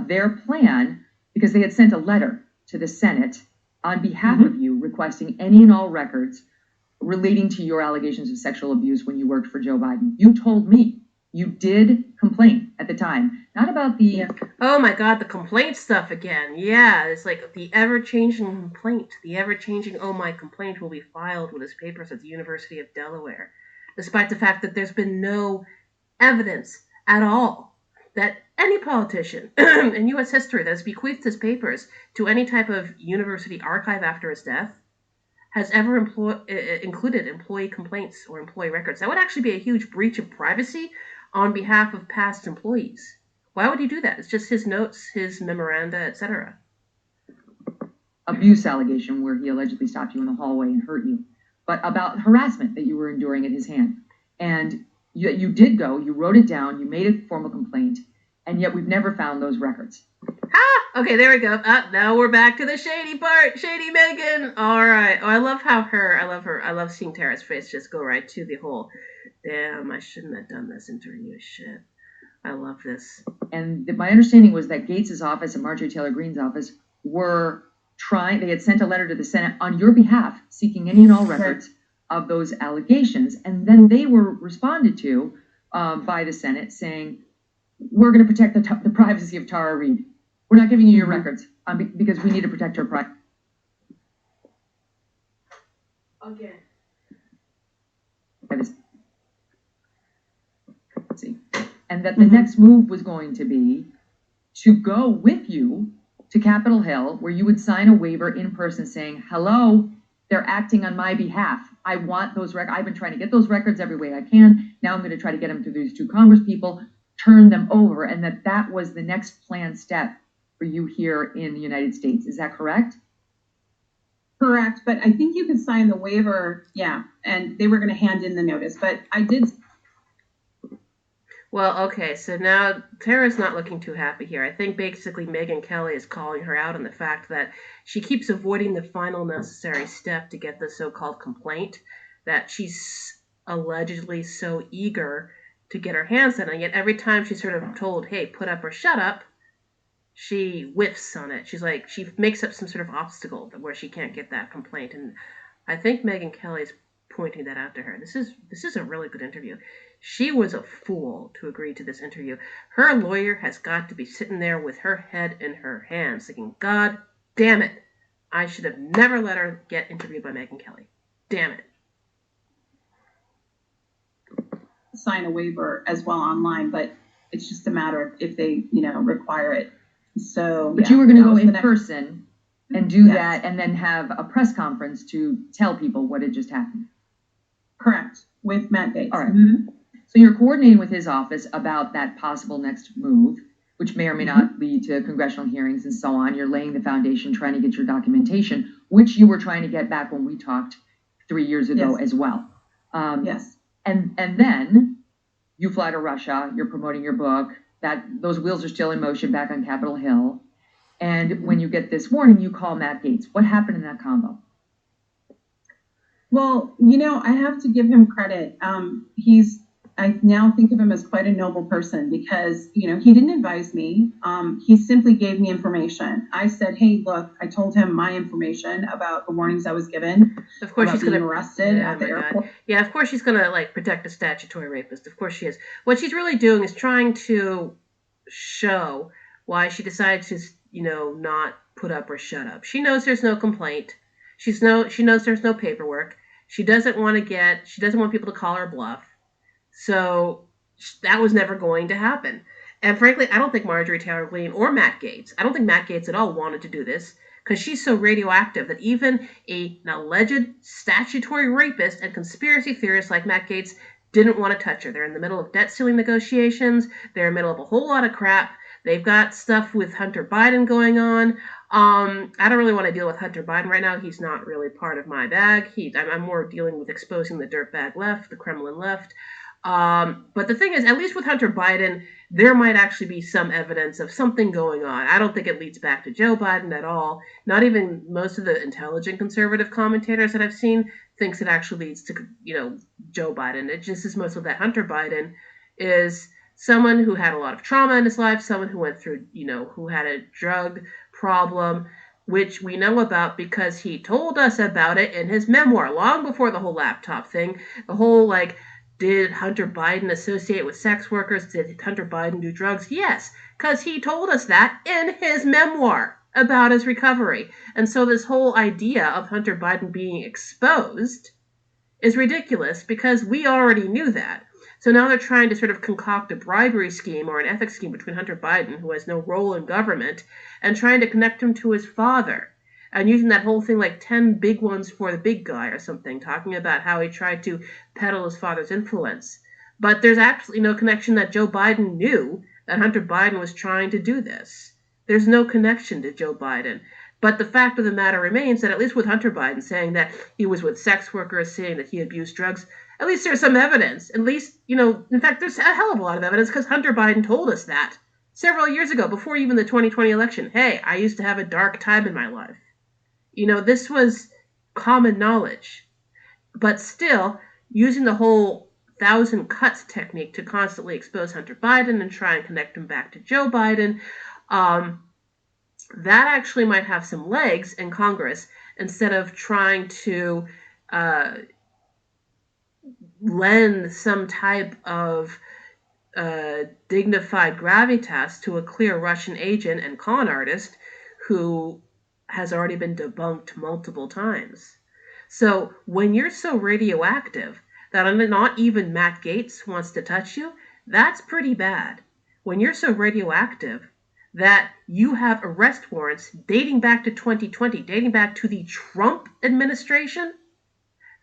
their plan, because they had sent a letter to the Senate on behalf of you requesting any and all records relating to your allegations of sexual abuse when you worked for Joe Biden. You told me you did complain at the time, not about the... Oh my God, the complaint stuff again. Yeah, it's like the ever-changing complaint. The ever-changing, my complaint will be filed with his papers at the University of Delaware, despite the fact that there's been no evidence at all that any politician in U.S. history that has bequeathed his papers to any type of university archive after his death has ever included employee complaints or employee records. That would actually be a huge breach of privacy on behalf of past employees. Why would he do that? It's just his notes, his memoranda, etc. Abuse allegation where he allegedly stopped you in the hallway and hurt you, but about harassment that you were enduring at his hand. And you did go, you wrote it down, you made a formal complaint, and yet we've never found those records. Okay, there we go. Now we're back to the shady part. Shady Megan. All right. I love I love seeing Tara's face just go right to the whole, damn, I shouldn't have done this interview shit. I love this. And my understanding was that Gaetz's office and Marjorie Taylor Greene's office were they had sent a letter to the Senate on your behalf, seeking any and all records of those allegations. And then they were responded to by the Senate saying, we're going to protect the privacy of Tara Reade. We're not giving you your records because we need to protect her privacy. Okay. And that the next move was going to be to go with you to Capitol Hill, where you would sign a waiver in person saying, hello, they're acting on my behalf. I want those records. I've been trying to get those records every way I can. Now I'm going to try to get them to these 2 Congress people, turn them over, and that was the next planned step for you here in the United States. Is that correct? Correct, but I think you can sign the waiver, and they were going to hand in the notice, but I did. Well, okay, so now Tara's not looking too happy here. I think basically Megyn Kelly is calling her out on the fact that she keeps avoiding the final necessary step to get the so-called complaint, that she's allegedly so eager to get her hands on it, and yet every time she's sort of told, hey, put up or shut up, she whiffs on it. She's like, she makes up some sort of obstacle where she can't get that complaint, and I think Megyn Kelly's pointing that out to her. This is a really good interview. She was a fool to agree to this interview. Her lawyer has got to be sitting there with her head in her hands thinking, God damn it, I should have never let her get interviewed by Megyn Kelly. Damn it. Sign a waiver as well online, but it's just a matter of if they, require it. So, but you were going to go in person and do that and then have a press conference to tell people what had just happened. Correct. With Matt Gaetz. All right. Mm-hmm. So you're coordinating with his office about that possible next move, which may or may not lead to congressional hearings and so on. You're laying the foundation, trying to get your documentation, which you were trying to get back when we talked 3 years ago as well. Yes. And then you fly to Russia. You're promoting your book. Those wheels are still in motion back on Capitol Hill. And when you get this warning, you call Matt Gaetz. What happened in that combo? Well, I have to give him credit. I now think of him as quite a noble person because, he didn't advise me. He simply gave me information. I said, hey, look, I told him my information about the warnings I was given. Of course, she's being arrested at the airport. God. Yeah, of course she's going to protect a statutory rapist. Of course she is. What she's really doing is trying to show why she decided to, not put up or shut up. She knows there's no complaint. She knows there's no paperwork. She doesn't want people to call her bluff. So that was never going to happen. And frankly, I don't think Marjorie Taylor Greene or Matt Gaetz, I don't think Matt Gaetz at all wanted to do this because she's so radioactive that even an alleged statutory rapist and conspiracy theorist like Matt Gaetz didn't want to touch her. They're in the middle of debt ceiling negotiations. They're in the middle of a whole lot of crap. They've got stuff with Hunter Biden going on. I don't really want to deal with Hunter Biden right now. He's not really part of my bag. I'm more dealing with exposing the dirtbag left, the Kremlin left. But the thing is, at least with Hunter Biden, there might actually be some evidence of something going on. I don't think it leads back to Joe Biden at all. Not even most of the intelligent conservative commentators that I've seen thinks it actually leads to, Joe Biden. It just is most of that Hunter Biden is someone who had a lot of trauma in his life, someone who went through, who had a drug problem, which we know about because he told us about it in his memoir long before the whole laptop thing. The whole, did Hunter Biden associate with sex workers? Did Hunter Biden do drugs? Yes, because he told us that in his memoir about his recovery. And so this whole idea of Hunter Biden being exposed is ridiculous because we already knew that. So now they're trying to sort of concoct a bribery scheme or an ethics scheme between Hunter Biden, who has no role in government, and trying to connect him to his father. And using that whole thing 10 big ones for the big guy or something, talking about how he tried to peddle his father's influence. But there's absolutely no connection that Joe Biden knew that Hunter Biden was trying to do this. There's no connection to Joe Biden. But the fact of the matter remains that at least with Hunter Biden saying that he was with sex workers, saying that he abused drugs, at least there's some evidence. At least, in fact, there's a hell of a lot of evidence because Hunter Biden told us that several years ago, before even the 2020 election. Hey, I used to have a dark time in my life. This was common knowledge. But still, using the whole 1,000 cuts technique to constantly expose Hunter Biden and try and connect him back to Joe Biden, that actually might have some legs in Congress instead of trying to lend some type of dignified gravitas to a clear Russian agent and con artist who has already been debunked multiple times. So when you're so radioactive that not even Matt Gaetz wants to touch you, that's pretty bad. When you're so radioactive that you have arrest warrants dating back to 2020, dating back to the Trump administration,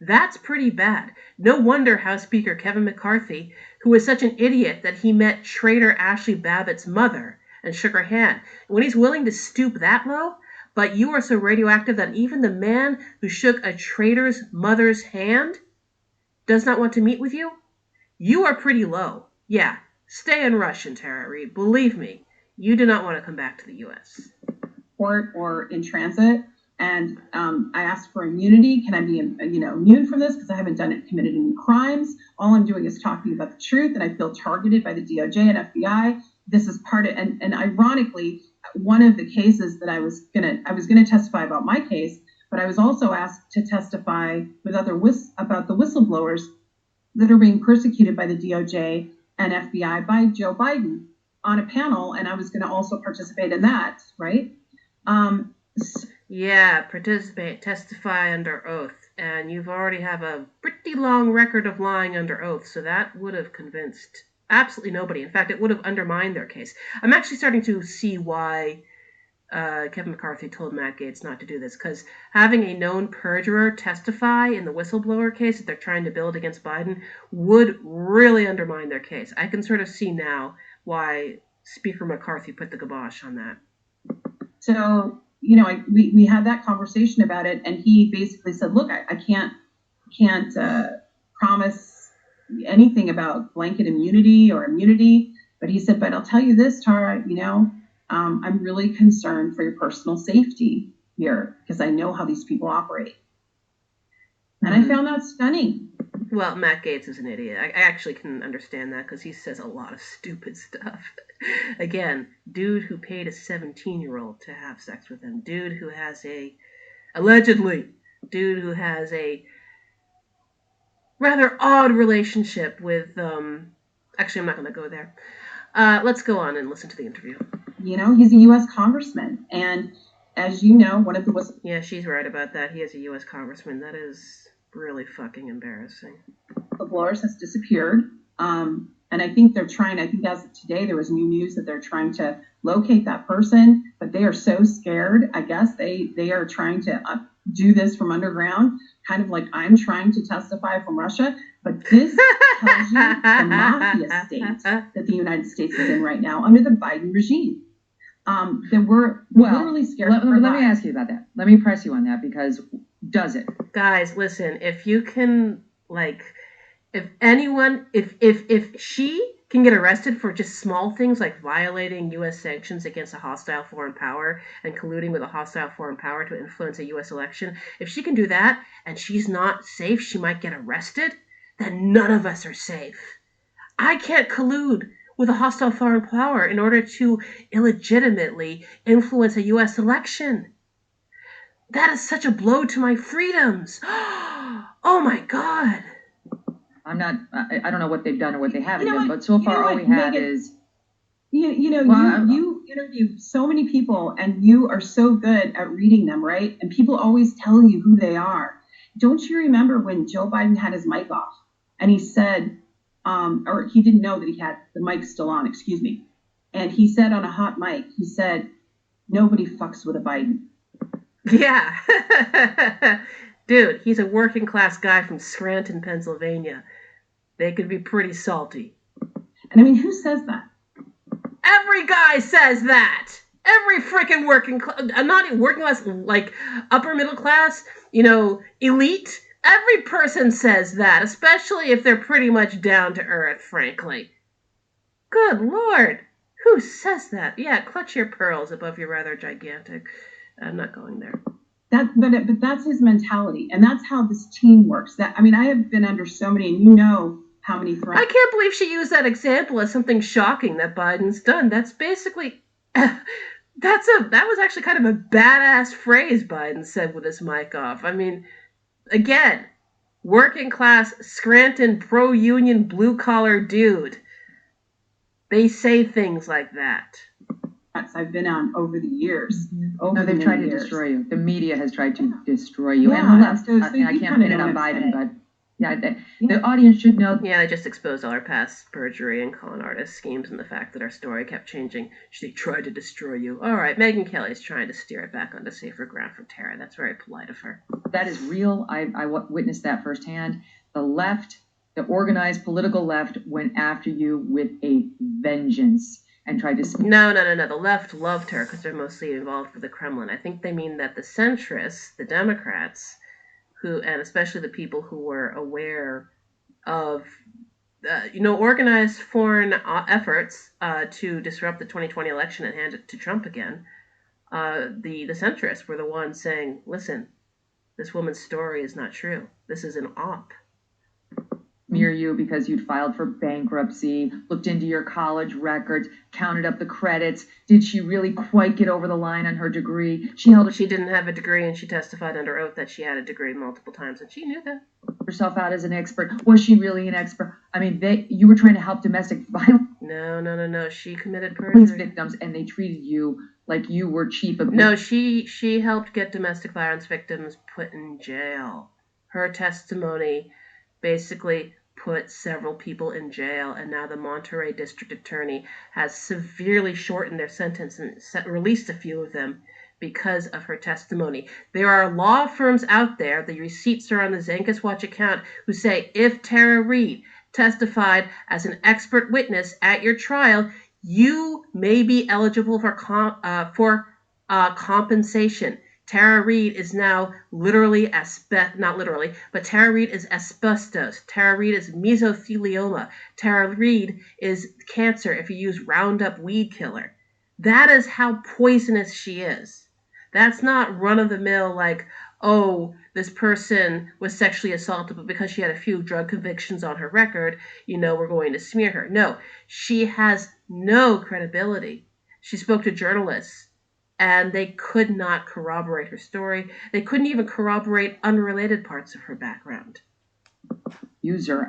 that's pretty bad. No wonder House Speaker Kevin McCarthy, who is such an idiot that he met traitor Ashley Babbitt's mother and shook her hand. When he's willing to stoop that low, but you are so radioactive that even the man who shook a traitor's mother's hand does not want to meet with you, you are pretty low. Yeah, stay in Russian, Tara Reid. Believe me, you do not want to come back to the U.S. Or in transit. And I asked for immunity. Can I be, immune from this because I haven't committed any crimes? All I'm doing is talking about the truth, and I feel targeted by the DOJ and FBI. This is part of, and ironically, one of the cases that I was gonna testify about my case, but I was also asked to testify with about the whistleblowers that are being persecuted by the DOJ and FBI by Joe Biden on a panel, and I was going to also participate in that, right? Yeah, testify under oath, and you've already have a pretty long record of lying under oath, so that would have convinced absolutely nobody. In fact, it would have undermined their case. I'm actually starting to see why Kevin McCarthy told Matt Gaetz not to do this, because having a known perjurer testify in the whistleblower case that they're trying to build against Biden would really undermine their case. I can sort of see now why Speaker McCarthy put the kibosh on that. So, we had that conversation about it, and he basically said, look, I can't promise anything about blanket immunity or immunity, but he said, but I'll tell you this, Tara, I'm really concerned for your personal safety here because I know how these people operate. And I found that stunning. Well, Matt Gaetz is an idiot. I actually can understand that because he says a lot of stupid stuff. Again, dude who paid a 17-year-old to have sex with him. Dude who has allegedly, dude who has a rather odd relationship with, actually, I'm not going to go there. Let's go on and listen to the interview. He's a U.S. congressman. And as you know, one of the... Yeah, she's right about that. He is a U.S. congressman. That is really fucking embarrassing. Whistleblowers has disappeared. And I think as of today, there was new news that they're trying to locate that person, but they are so scared. I guess they are trying to do this from underground, kind of like I'm trying to testify from Russia. But this tells you the mafia state that the United States is in right now under the Biden regime. That we're literally scared. Let me ask you about that. Let me press you on that, because does it? Guys, listen, if you can, if she can get arrested for just small things like violating U.S. sanctions against a hostile foreign power and colluding with a hostile foreign power to influence a U.S. election, if she can do that and she's not safe, she might get arrested, then none of us are safe. I can't collude with a hostile foreign power in order to illegitimately influence a U.S. election. That is such a blow to my freedoms. Oh my God. I don't know what they've done or what they haven't done, but so far all we have is... You interview so many people, and you are so good at reading them, right? And people always tell you who they are. Don't you remember when Joe Biden had his mic off, and he said, or he didn't know that he had the mic still on, excuse me. And he said on a hot mic, he said, nobody fucks with a Biden. Yeah. Dude, he's a working class guy from Scranton, Pennsylvania. They could be pretty salty. And I mean, who says that? Every guy says that. Every freaking working class, not even working class, like upper middle class, elite. Every person says that, especially if they're pretty much down to earth, frankly. Good Lord. Who says that? Yeah, clutch your pearls above your rather gigantic. I'm not going there. But that's his mentality, and that's how this team works. I have been under so many, and how many threats. I can't believe she used that example as something shocking that Biden's done. That's basically, that was actually kind of a badass phrase Biden said with his mic off. I mean, again, working class, Scranton, pro-union, blue-collar dude. They say things like that. I've been on over the years. They've tried to destroy you. The media has tried to destroy you. Yeah, and the left, I can't pin it on Biden, but the audience should know. Yeah, they just exposed all our past perjury and con artist schemes and the fact that our story kept changing. She tried to destroy you. All right, Megyn Kelly's trying to steer it back onto safer ground from Tara. That's very polite of her. That is real. I witnessed that firsthand. The left, the organized political left, went after you with a vengeance. And tried to... No. The left loved her because they're mostly involved with the Kremlin. I think they mean that the centrists, the Democrats, and especially the people who were aware of, organized foreign efforts to disrupt the 2020 election and hand it to Trump again, the centrists were the ones saying, listen, this woman's story is not true. This is an op. Near you because you'd filed for bankruptcy, looked into your college records, counted up the credits. Did she really quite get over the line on her degree? She didn't have a degree, and she testified under oath that she had a degree multiple times, and she knew that. Herself out as an expert. Was she really an expert? I mean, you were trying to help domestic violence. No. She committed perjury. Victims, and they treated you like you were cheap. No, she helped get domestic violence victims put in jail. Her testimony basically put several people in jail, and now the Monterey District Attorney has severely shortened their sentence and released a few of them because of her testimony. There are law firms out there, the receipts are on the Zenkus Watch account, who say if Tara Reade testified as an expert witness at your trial, you may be eligible for compensation. Tara Reade is now literally not literally, but Tara Reade is asbestos. Tara Reade is mesothelioma. Tara Reade is cancer if you use Roundup weed killer. That is how poisonous she is. That's not run-of-the-mill like, oh, this person was sexually assaulted, but because she had a few drug convictions on her record, we're going to smear her. No, she has no credibility. She spoke to journalists, and they could not corroborate her story. They couldn't even corroborate unrelated parts of her background. User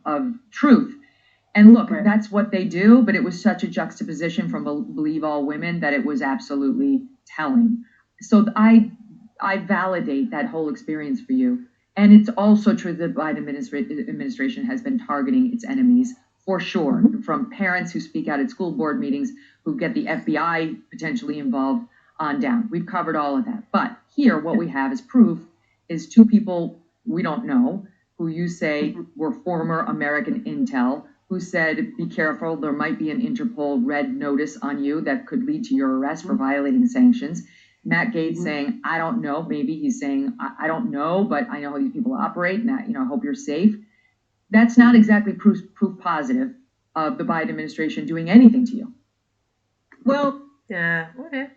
of truth. And look, Right. that's what they do, but it was such a juxtaposition from Believe All Women that it was absolutely telling. So I validate that whole experience for you. And it's also true that the Biden administration has been targeting its enemies for sure, from parents who speak out at school board meetings, who get the FBI potentially involved on down. We've covered all of that. But here, what we have as proof is two people we don't know, who you say were former American intel, who said, be careful, there might be an Interpol red notice on you that could lead to your arrest for violating sanctions. Matt Gaetz saying, I don't know, maybe he's saying, I don't know, but I know how these people operate, and I hope you're safe. That's not exactly proof positive of the Biden administration doing anything to you. Well, yeah, okay.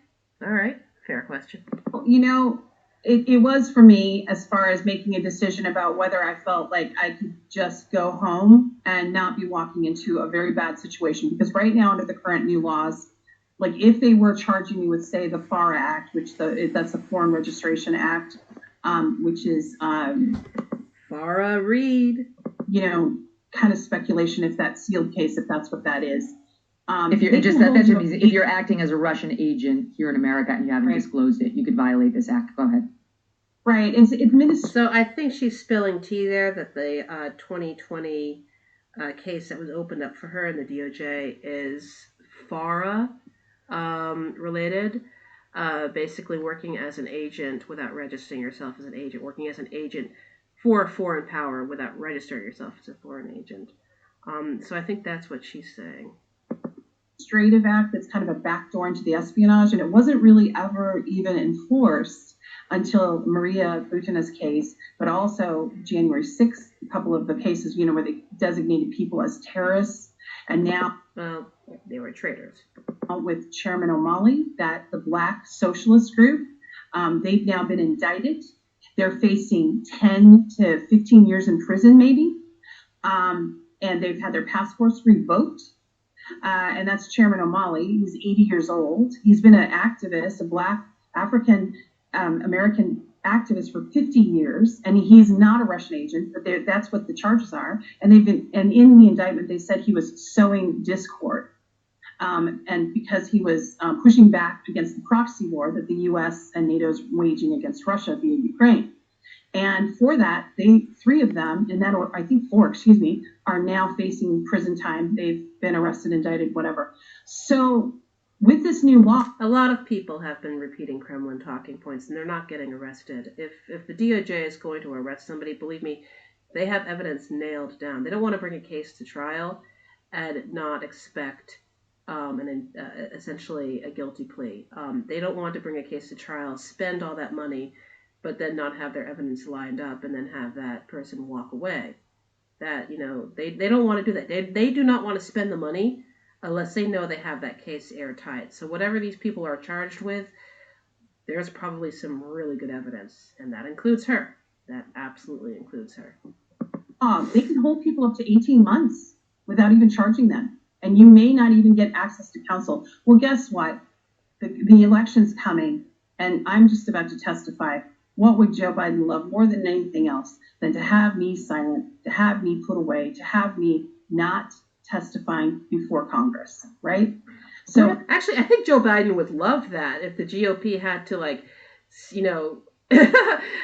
All right. Fair question. It was for me as far as making a decision about whether I felt like I could just go home and not be walking into a very bad situation. Because right now, under the current new laws, like if they were charging me with, say, the FARA Act, that's the Foreign Registration Act, which is FARA read, kind of speculation if that's sealed case, if that's what that is. If you're if you're acting as a Russian agent here in America and you haven't disclosed it, you could violate this act. Go ahead. Right. So I think she's spilling tea there that the 2020 case that was opened up for her in the DOJ is FARA related. Basically working as an agent without registering yourself as an agent, working as an agent for a foreign power without registering yourself as a foreign agent. So I think that's what she's saying. Administrative act that's kind of a backdoor into the espionage, and it wasn't really ever even enforced until Maria Butina's case, but also January 6th, a couple of the cases, where they designated people as terrorists, and now they were traitors. With Chairman O'Malley, that the Black Socialist group, they've now been indicted. They're facing 10 to 15 years in prison, maybe, and they've had their passports revoked. And that's Chairman O'Malley. He's 80 years old. He's been an activist, a Black African American activist for 50 years, and he's not a Russian agent, but that's what the charges are. And in the indictment, they said he was sowing discord. And because he was pushing back against the proxy war that the U.S. and NATO is waging against Russia via Ukraine. And for that, three of them, I think four, are now facing prison time. They've been arrested, indicted, whatever. So with this new law, a lot of people have been repeating Kremlin talking points, and they're not getting arrested. If the DOJ is going to arrest somebody, believe me, they have evidence nailed down. They don't want to bring a case to trial and not expect essentially a guilty plea. They don't want to bring a case to trial, spend all that money, but then not have their evidence lined up and then have that person walk away. That, they don't want to do that. They do not want to spend the money unless they know they have that case airtight. So whatever these people are charged with, there's probably some really good evidence, and that includes her. That absolutely includes her. They can hold people up to 18 months without even charging them, and you may not even get access to counsel. Well, guess what? The election's coming, and I'm just about to testify. What would Joe Biden love more than anything else than to have me silent, to have me put away, to have me not testifying before Congress, right? So actually, I think Joe Biden would love that if the GOP had to,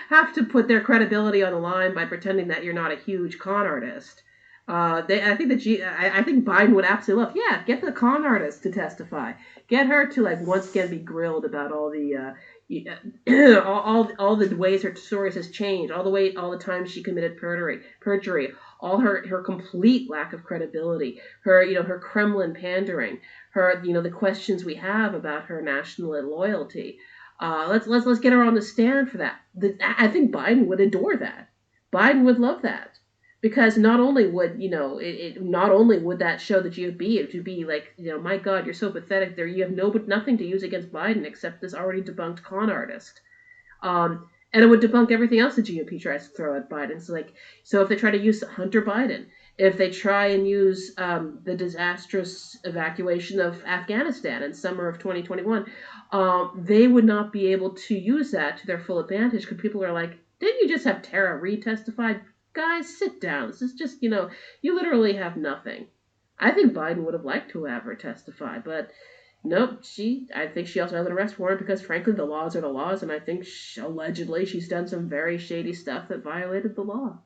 have to put their credibility on the line by pretending that you're not a huge con artist. I think Biden would absolutely love, get the con artist to testify. Get her to once again be grilled about all the all the ways her stories has changed, all the times she committed perjury, all her complete lack of credibility, her Kremlin pandering, her the questions we have about her national loyalty. Let's get her on the stand for that. I think Biden would adore that. Biden would love that. Because not only would would that show the GOP to be my God, you're so pathetic. There, you have nothing to use against Biden except this already debunked con artist. And it would debunk everything else the GOP tries to throw at Biden. So if they try to use Hunter Biden, if they try and use the disastrous evacuation of Afghanistan in summer of 2021, they would not be able to use that to their full advantage because people are like, didn't you just have Tara Reade testify? Guys, sit down. This is just, you literally have nothing. I think Biden would have liked to have her testify, but nope, I think she also has an arrest warrant because, frankly, the laws are the laws, and I think allegedly she's done some very shady stuff that violated the law.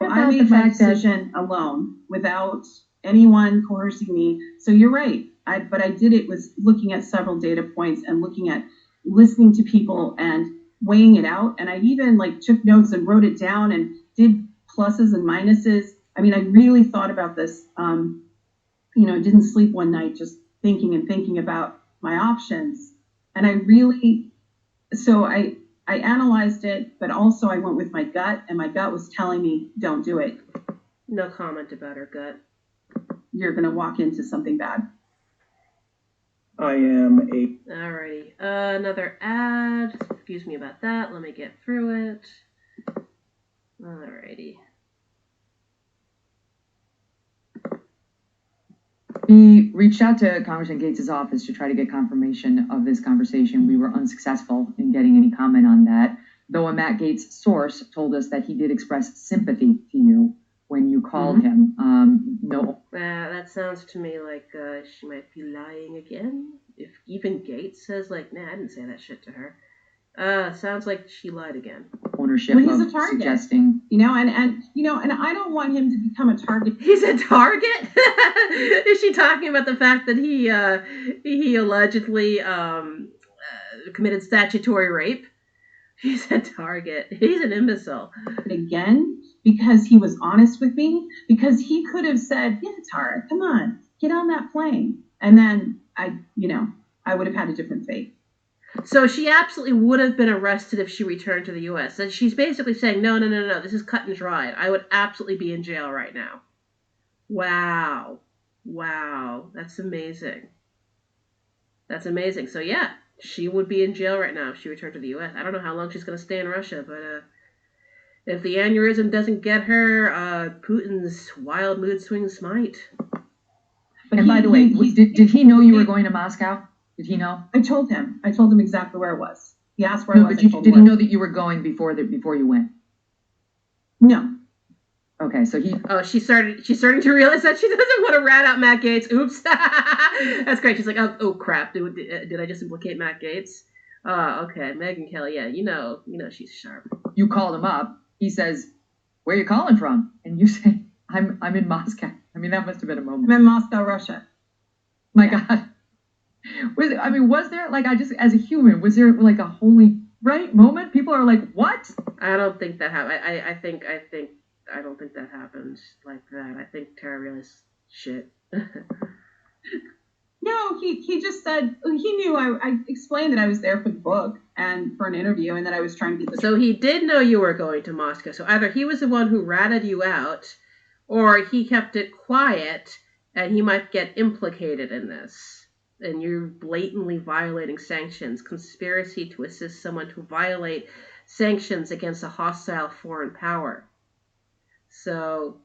I made my decision alone without anyone coercing me. So you're right. But I did it was looking at several data points and looking at listening to people and weighing it out. And I even took notes and wrote it down and did pluses and minuses. I mean, I really thought about this. Didn't sleep one night just thinking about my options. And I analyzed it, but also I went with my gut, and my gut was telling me, don't do it. No comment about her gut. You're going to walk into something bad. I am Alrighty. Another ad. Excuse me about that. Let me get through it. Alrighty. We reached out to Congressman Gates' office to try to get confirmation of this conversation. We were unsuccessful in getting any comment on that, though a Matt Gaetz source told us that he did express sympathy to you when you called him. No. That sounds to me like she might be lying again. If even Gaetz says, nah, I didn't say that shit to her. Sounds like she lied again. Ownership he's of a target. Suggesting. And I don't want him to become a target. He's a target? Is she talking about the fact that he allegedly committed statutory rape? He's a target. He's an imbecile. Again, because he was honest with me, because he could have said, yeah, Tara, come on, get on that plane. And then I would have had a different fate. So she absolutely would have been arrested if she returned to the U.S. So she's basically saying, no, this is cut and dried. I would absolutely be in jail right now. Wow. That's amazing. So yeah, she would be in jail right now if she returned to the U.S. I don't know how long she's going to stay in Russia, but if the aneurysm doesn't get her, Putin's wild mood swings might. And by the way, did he know you were going to Moscow? Did he know? I told him exactly where it was. He asked where I was. But did he know that you were going before you went? No. Okay, so he. Oh, she's starting to realize that she doesn't want to rat out Matt Gaetz. Oops, that's great. She's like, oh crap, did I just implicate Matt Gaetz? Okay, Megyn Kelly. Yeah, she's sharp. You called him up. He says, "Where are you calling from?" And you say, "I'm in Moscow." I mean, that must have been a moment. I'm in Moscow, Russia. My God. Was there, as a human, was there a holy right moment? People are like, what? I don't think that happened. I don't think that happened like that. I think Tara realized shit. No, he just said, he knew I explained that I was there for the book and for an interview and that I was trying to get So he did know you were going to Moscow. So either he was the one who ratted you out or he kept it quiet and he might get implicated in this. And you're blatantly violating sanctions, conspiracy to assist someone to violate sanctions against a hostile foreign power. So,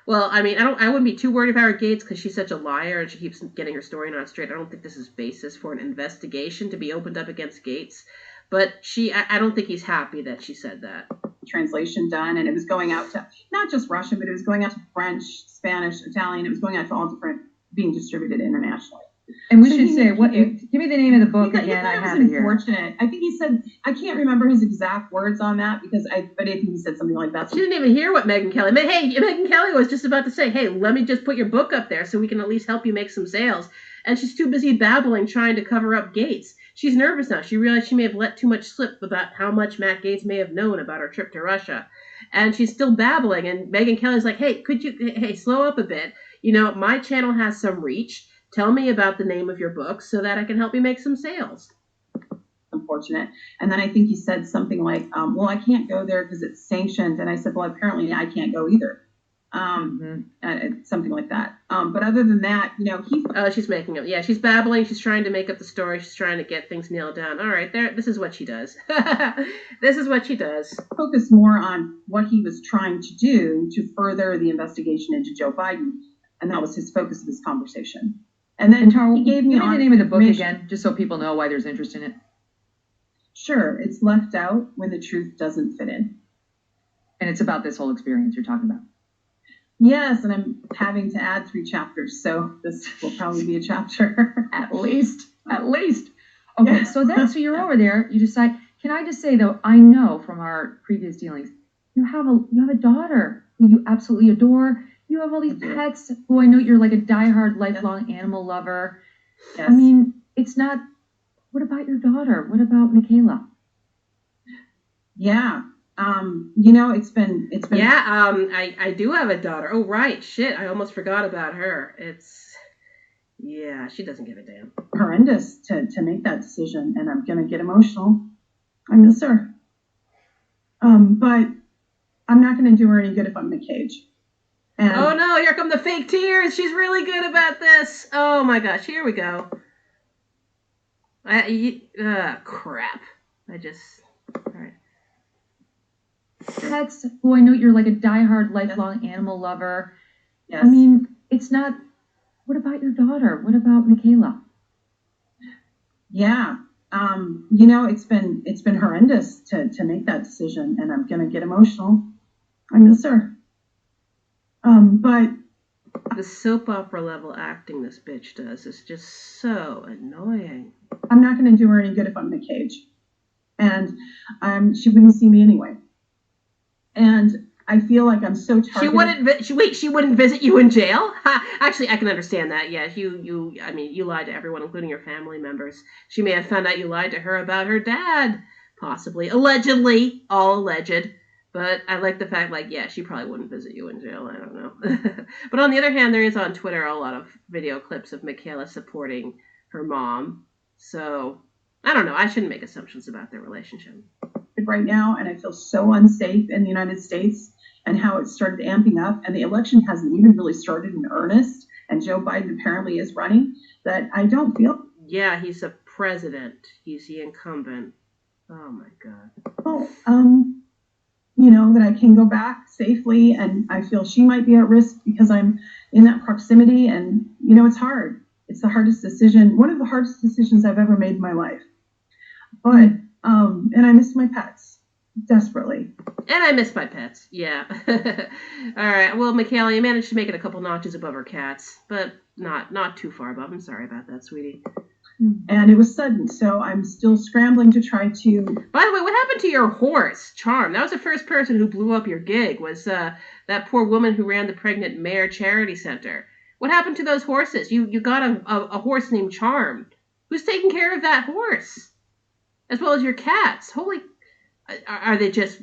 well, I wouldn't be too worried about her Gaetz because she's such a liar and she keeps getting her story not straight. I don't think this is basis for an investigation to be opened up against Gaetz. But I don't think he's happy that she said that. Translation done, and it was going out to not just Russian, but it was going out to French, Spanish, Italian. It was going out to all different, being distributed internationally. And we should say, give me the name of the book again. I have it here. Unfortunate. I think he said, I can't remember his exact words on that but I think he said something like that. She didn't even hear what Megyn Kelly. Hey, Megyn Kelly was just about to say, hey, let me just put your book up there so we can at least help you make some sales. And she's too busy babbling, trying to cover up Gaetz. She's nervous now. She realized she may have let too much slip about how much Matt Gaetz may have known about her trip to Russia. And she's still babbling. And Megyn Kelly's like, hey, slow up a bit. My channel has some reach. Tell me about the name of your book so that I can help you make some sales. Unfortunate. And then I think he said something like, well, I can't go there because it's sanctioned. And I said, well, apparently I can't go either. something like that. But other than that, he's Oh, she's making up. Yeah, she's babbling. She's trying to make up the story. She's trying to get things nailed down. All right, there. This is what she does. This is what she does. focused more on what he was trying to do to further the investigation into Joe Biden, and that was his focus of this conversation. And then Tara, he gave me give me the name of the book information. again, just so people know why there's interest in it. Sure, it's Left Out When the Truth Doesn't Fit In. And it's about this whole experience you're talking about. Yes, and I'm having to add 3 chapters, so this will probably be a chapter At least. Okay, Yeah. so you're over there. You decide. Can I just say though, I know from our previous dealings, you have a daughter who you absolutely adore. You have all these pets who I know you're like a diehard, lifelong animal lover. Yes. I mean, it's not. What about your daughter? What about Michaela? Yeah. It's been Yeah, I do have a daughter. Oh, right. Shit, I almost forgot about her. Yeah, she doesn't give a damn. horrendous to make that decision, and I'm gonna get emotional. I miss her. But I'm not gonna do her any good if I'm in a cage. And Oh no, here come the fake tears. She's really good about this. Oh my gosh, here we go. Crap. All right. Pets who I know you're like a diehard, lifelong animal lover. yes. I mean, it's not. What about your daughter? What about Michaela? Yeah. It's been horrendous to make that decision, and I'm gonna get emotional. I miss her. But The soap opera level acting this bitch does is just so annoying. I'm not gonna do her any good if I'm in a cage. And she wouldn't see me anyway. And I feel like I'm so targeted. She wouldn't visit you in jail? Actually, I can understand that. Yeah, you lied to everyone, including your family members. She may have found out you lied to her about her dad, possibly, allegedly, all alleged. But I like the fact, she probably wouldn't visit you in jail. I don't know. But on the other hand, there is on Twitter a lot of video clips of Michaela supporting her mom. So I don't know. I shouldn't make assumptions about their relationship. right now, and I feel so unsafe in the United States, and how it started amping up, and the election hasn't even really started in earnest, and Joe Biden apparently is running, that I don't feel Yeah, he's a president. He's the incumbent. Oh my God. that I can go back safely, and I feel she might be at risk because I'm in that proximity, and it's hard. It's the hardest decision, one of the hardest decisions I've ever made in my life. But and I miss my pets desperately. And I miss my pets. Yeah. All right. Well, Michaela, you managed to make it a couple notches above her cats, but not too far above. I'm sorry about that, sweetie. And it was sudden, so I'm still scrambling to try to. By the way, what happened to your horse, Charm? That was the first person who blew up your gig, was that poor woman who ran the Pregnant Mare Charity Center. What happened to those horses? You got a horse named Charm. Who's taking care of that horse? As well as your cats. Holy... Are they just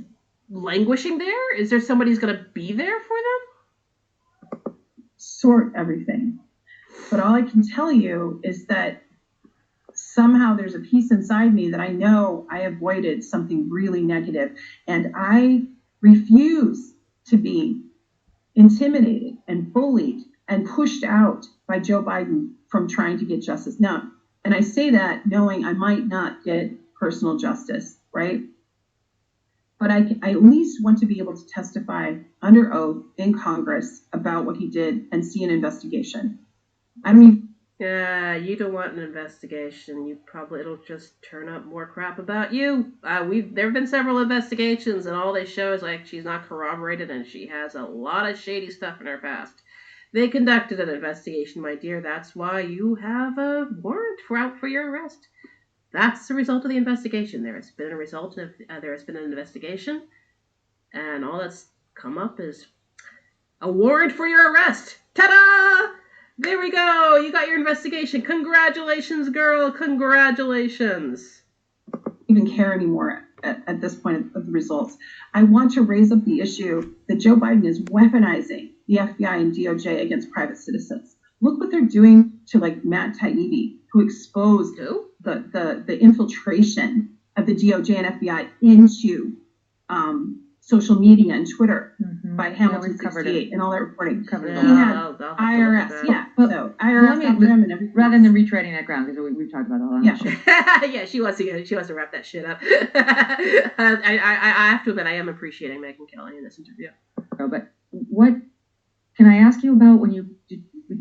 languishing there? Is there somebody who's going to be there for them? Sort everything. But all I can tell you is that somehow there's a piece inside me that I know I avoided something really negative, and I refuse to be intimidated and bullied and pushed out by Joe Biden from trying to get justice. Now, and I say that knowing I might not get personal justice, right? But I at least want to be able to testify under oath in Congress about what he did and see an investigation. I mean, Yeah, you don't want an investigation. It'll just turn up more crap about you. There have been several investigations, and all they show is she's not corroborated, and she has a lot of shady stuff in her past. They conducted an investigation, my dear. That's why you have a warrant out for your arrest. That's the result of the investigation. There has been an investigation, and all that's come up is a warrant for your arrest. Ta-da! There we go. You got your investigation. Congratulations, girl. Congratulations. Even care anymore at this point of the results. I want to raise up the issue that Joe Biden is weaponizing the FBI and DOJ against private citizens. Look what they're doing to Matt Taibbi, who exposed the infiltration of the DOJ and FBI into social media and Twitter. Mm-hmm. by Hamilton we've covered 68 and all that reporting. Covered He it Yeah, all. had I'll have to look at IRS, that. yeah. Well, So IRS after him and everything. rather else. than retreading that ground, because we've talked about all that Yeah. shit. Yeah, she wants to wrap that shit up. I have to admit, I am appreciating Megyn Kelly in this interview. But what can I ask you about when you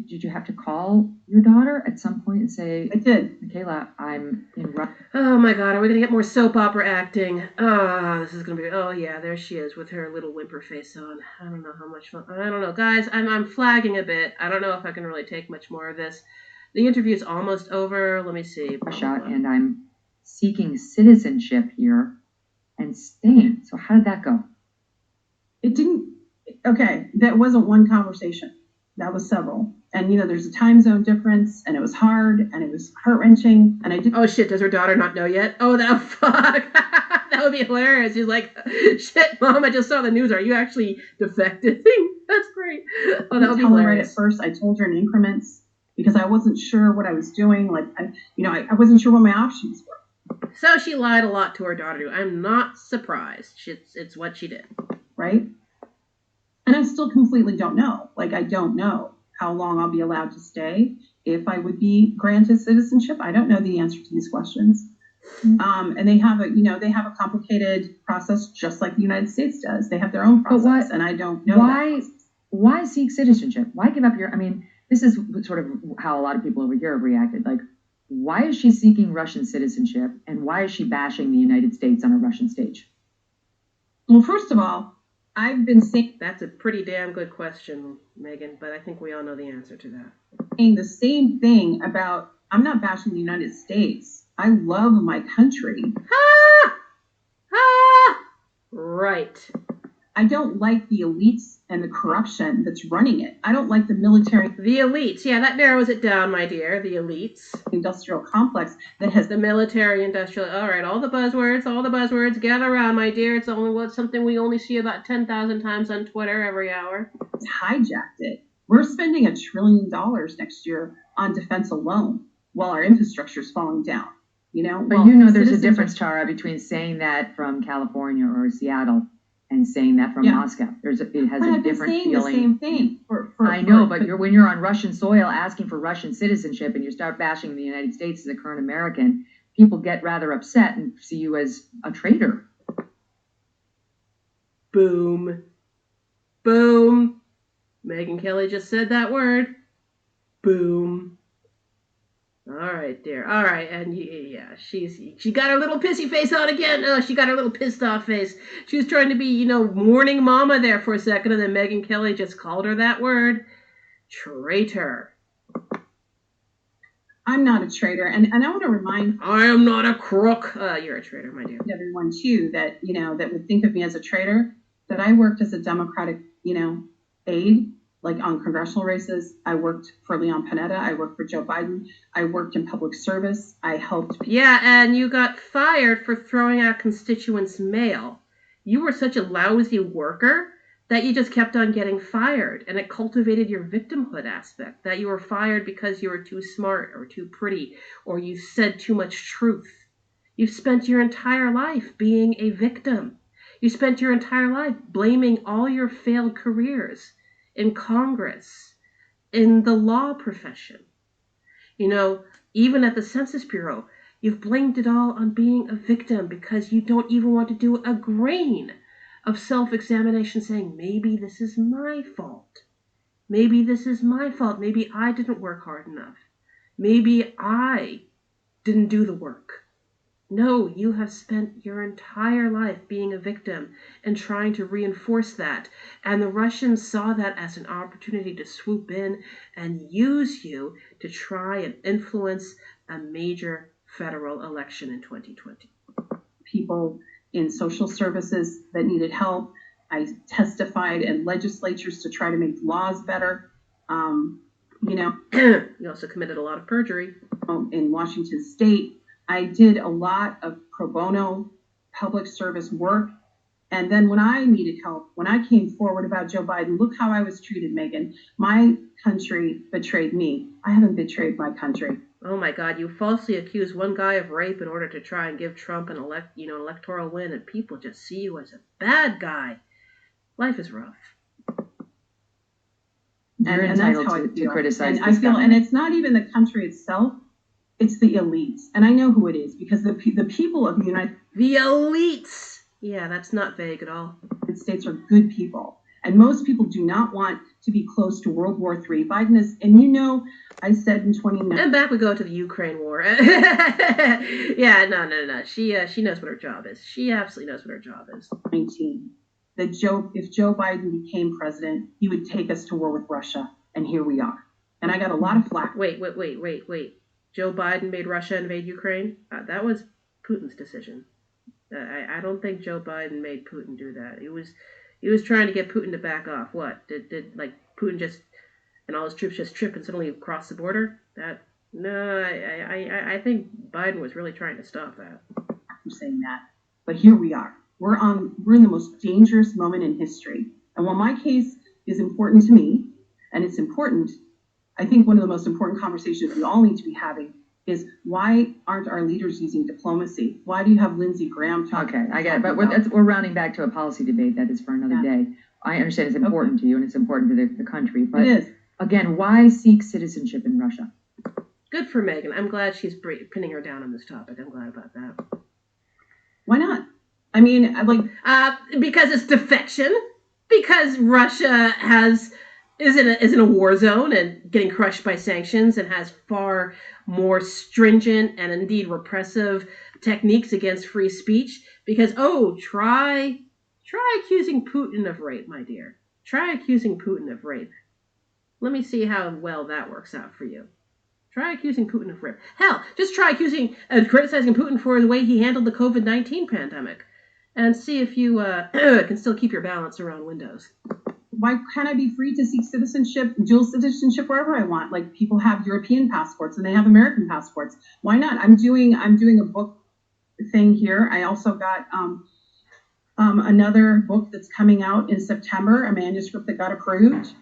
did you have to call your daughter at some point and say, I did. Michaela, I'm in Russia? Oh my God, are we gonna get more soap opera acting? Oh, this is gonna be. Oh yeah, there she is with her little whimper face on. I don't know how much fun. I don't know, guys. I'm flagging a bit. I don't know if I can really take much more of this. The interview's almost over. Let me see. Russia, and I'm seeking citizenship here and staying. So how did that go? It didn't. Okay, that wasn't one conversation. That was several. And there's a time zone difference, and it was hard, and it was heart wrenching, and I did. Oh shit! Does her daughter not know yet? Oh, that fuck! That would be hilarious. She's like, "Shit, Mom! I just saw the news. Are you actually defecting?" That's great. Oh, that would be tell her right hilarious. at first. I told her in increments because I wasn't sure what I was doing. Like, I wasn't sure what my options were. So she lied a lot to her daughter. I'm not surprised. It's what she did. Right? And I still completely don't know. Like, I don't know how long I'll be allowed to stay, if I would be granted citizenship. I don't know the answer to these questions. And they have a complicated process just like the United States does. They have their own process, and I don't know why seek citizenship? Why give up your? I mean, this is sort of how a lot of people over here have reacted. Like, why is she seeking Russian citizenship, and why is she bashing the United States on a Russian stage? Well, first of all, I've been saying That's a pretty damn good question, Megan, but I think we all know the answer to that. the same thing about, I'm not bashing the United States. I love my country. Right. I don't like the elites and the corruption that's running it. I don't like the military The elites. Yeah, that narrows it down, my dear. The elites. industrial complex that has The military industrial. All right, all the buzzwords. Gather around, my dear. It's only something we only see about 10,000 times on Twitter every hour. hijacked it. We're spending $1 trillion next year on defense alone while our infrastructure is falling down. But there's a difference, Tara, between saying that from California or Seattle and saying that from Moscow. It has a different feeling. The same thing. I know, but when you're on Russian soil asking for Russian citizenship and you start bashing the United States as a current American, people get rather upset and see you as a traitor. Boom. Boom. Megyn Kelly just said that word. Boom. All right, dear. All right, and yeah, she got her little pissy face on again. Oh, she got her little pissed off face. She was trying to be, warning mama there for a second, and then Megyn Kelly just called her that word. Traitor. I'm not a traitor, and I want to remind I am not a crook. You're a traitor, my dear. everyone too that that would think of me as a traitor, that I worked as a Democratic aide, like on congressional races. I worked for Leon Panetta. I worked for Joe Biden. I worked in public service. I helped. Yeah, and you got fired for throwing out constituents' mail. You were such a lousy worker that you just kept on getting fired, and it cultivated your victimhood aspect, that you were fired because you were too smart or too pretty, or you said too much truth. You've spent your entire life being a victim. You spent your entire life blaming all your failed careers in Congress, in the law profession. Even at the Census Bureau, you've blamed it all on being a victim because you don't even want to do a grain of self-examination saying, maybe this is my fault. Maybe this is my fault. Maybe I didn't work hard enough. Maybe I didn't do the work. No, you have spent your entire life being a victim and trying to reinforce that. And the Russians saw that as an opportunity to swoop in and use you to try and influence a major federal election in 2020. People in social services that needed help. I testified in legislatures to try to make laws better. You also committed a lot of perjury. In Washington State, I did a lot of pro bono public service work. And then when I needed help, when I came forward about Joe Biden, look how I was treated, Megan. My country betrayed me. I haven't betrayed my country. Oh my God, you falsely accused one guy of rape in order to try and give Trump an electoral win, and people just see you as a bad guy. Life is rough. You're and that's entitled how I to feel. criticize And this I feel, and government. it's not even the country itself; it's the elites, and I know who it is because the people of the United The elites. Yeah, that's not vague at all. States are good people, and most people do not want to be close to World War III. Biden is, and I said in 2019. And back we go to the Ukraine war. Yeah, no. She knows what her job is. She absolutely knows what her job is. That if Joe Biden became president, he would take us to war with Russia, and here we are. And I got a lot of flack. Wait. Joe Biden made Russia invade Ukraine? That was Putin's decision. I don't think Joe Biden made Putin do that. He was trying to get Putin to back off. What? Did like Putin just and all his troops just trip and suddenly cross the border? I think Biden was really trying to stop that. I'm saying that. But here we are. We're in the most dangerous moment in history. And while my case is important to me, and it's important, I think one of the most important conversations we all need to be having is why aren't our leaders using diplomacy? Why do you have Lindsey Graham talking? Okay, I get it. But we're rounding back to a policy debate that is for another day. I understand it's important to you and it's important to the country. But it is. Again, why seek citizenship in Russia? Good for Megan. I'm glad she's pinning her down on this topic. I'm glad about that. Why not? I mean, because it's defection. Because Russia is in a war zone and getting crushed by sanctions and has far more stringent and indeed repressive techniques against free speech. Because try accusing Putin of rape, my dear. Try accusing Putin of rape. Let me see how well that works out for you. Try accusing Putin of rape. Hell, just try criticizing Putin for the way he handled the COVID-19 pandemic. And see if you can still keep your balance around Windows. Why can't I be free to seek citizenship, dual citizenship, wherever I want? Like people have European passports and they have American passports. Why not? I'm doing a book thing here. I also got another book that's coming out in September, a manuscript that got approved.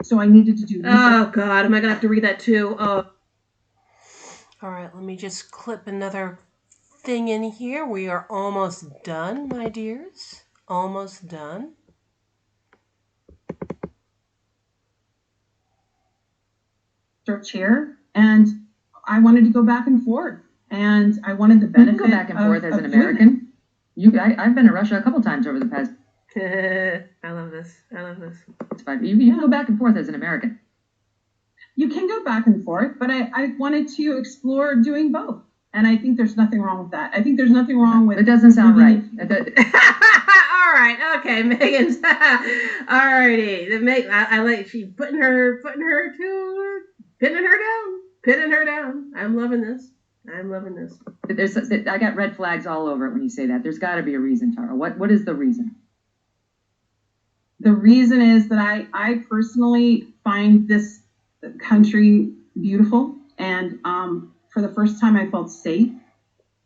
So I needed to do research. Oh God, am I gonna have to read that too? Oh. All right, let me just clip another thing in here. We are almost done, my dears. Almost done. Search here, and I wanted to go back and forth, and I wanted the benefit. You can go back and forth as an American. I've been to Russia a couple times over the past. I love this. It's fine. You can go back and forth as an American. You can go back and forth, but I wanted to explore doing both. And I think there's nothing wrong with that. I think there's nothing wrong with it. Doesn't sound right. All right. Okay, Megan's. All righty. I like she pinning her down. I'm loving this. I got red flags all over it when you say that. There's got to be a reason, Tara. What is the reason? The reason is that I personally find this country beautiful, and for the first time I felt safe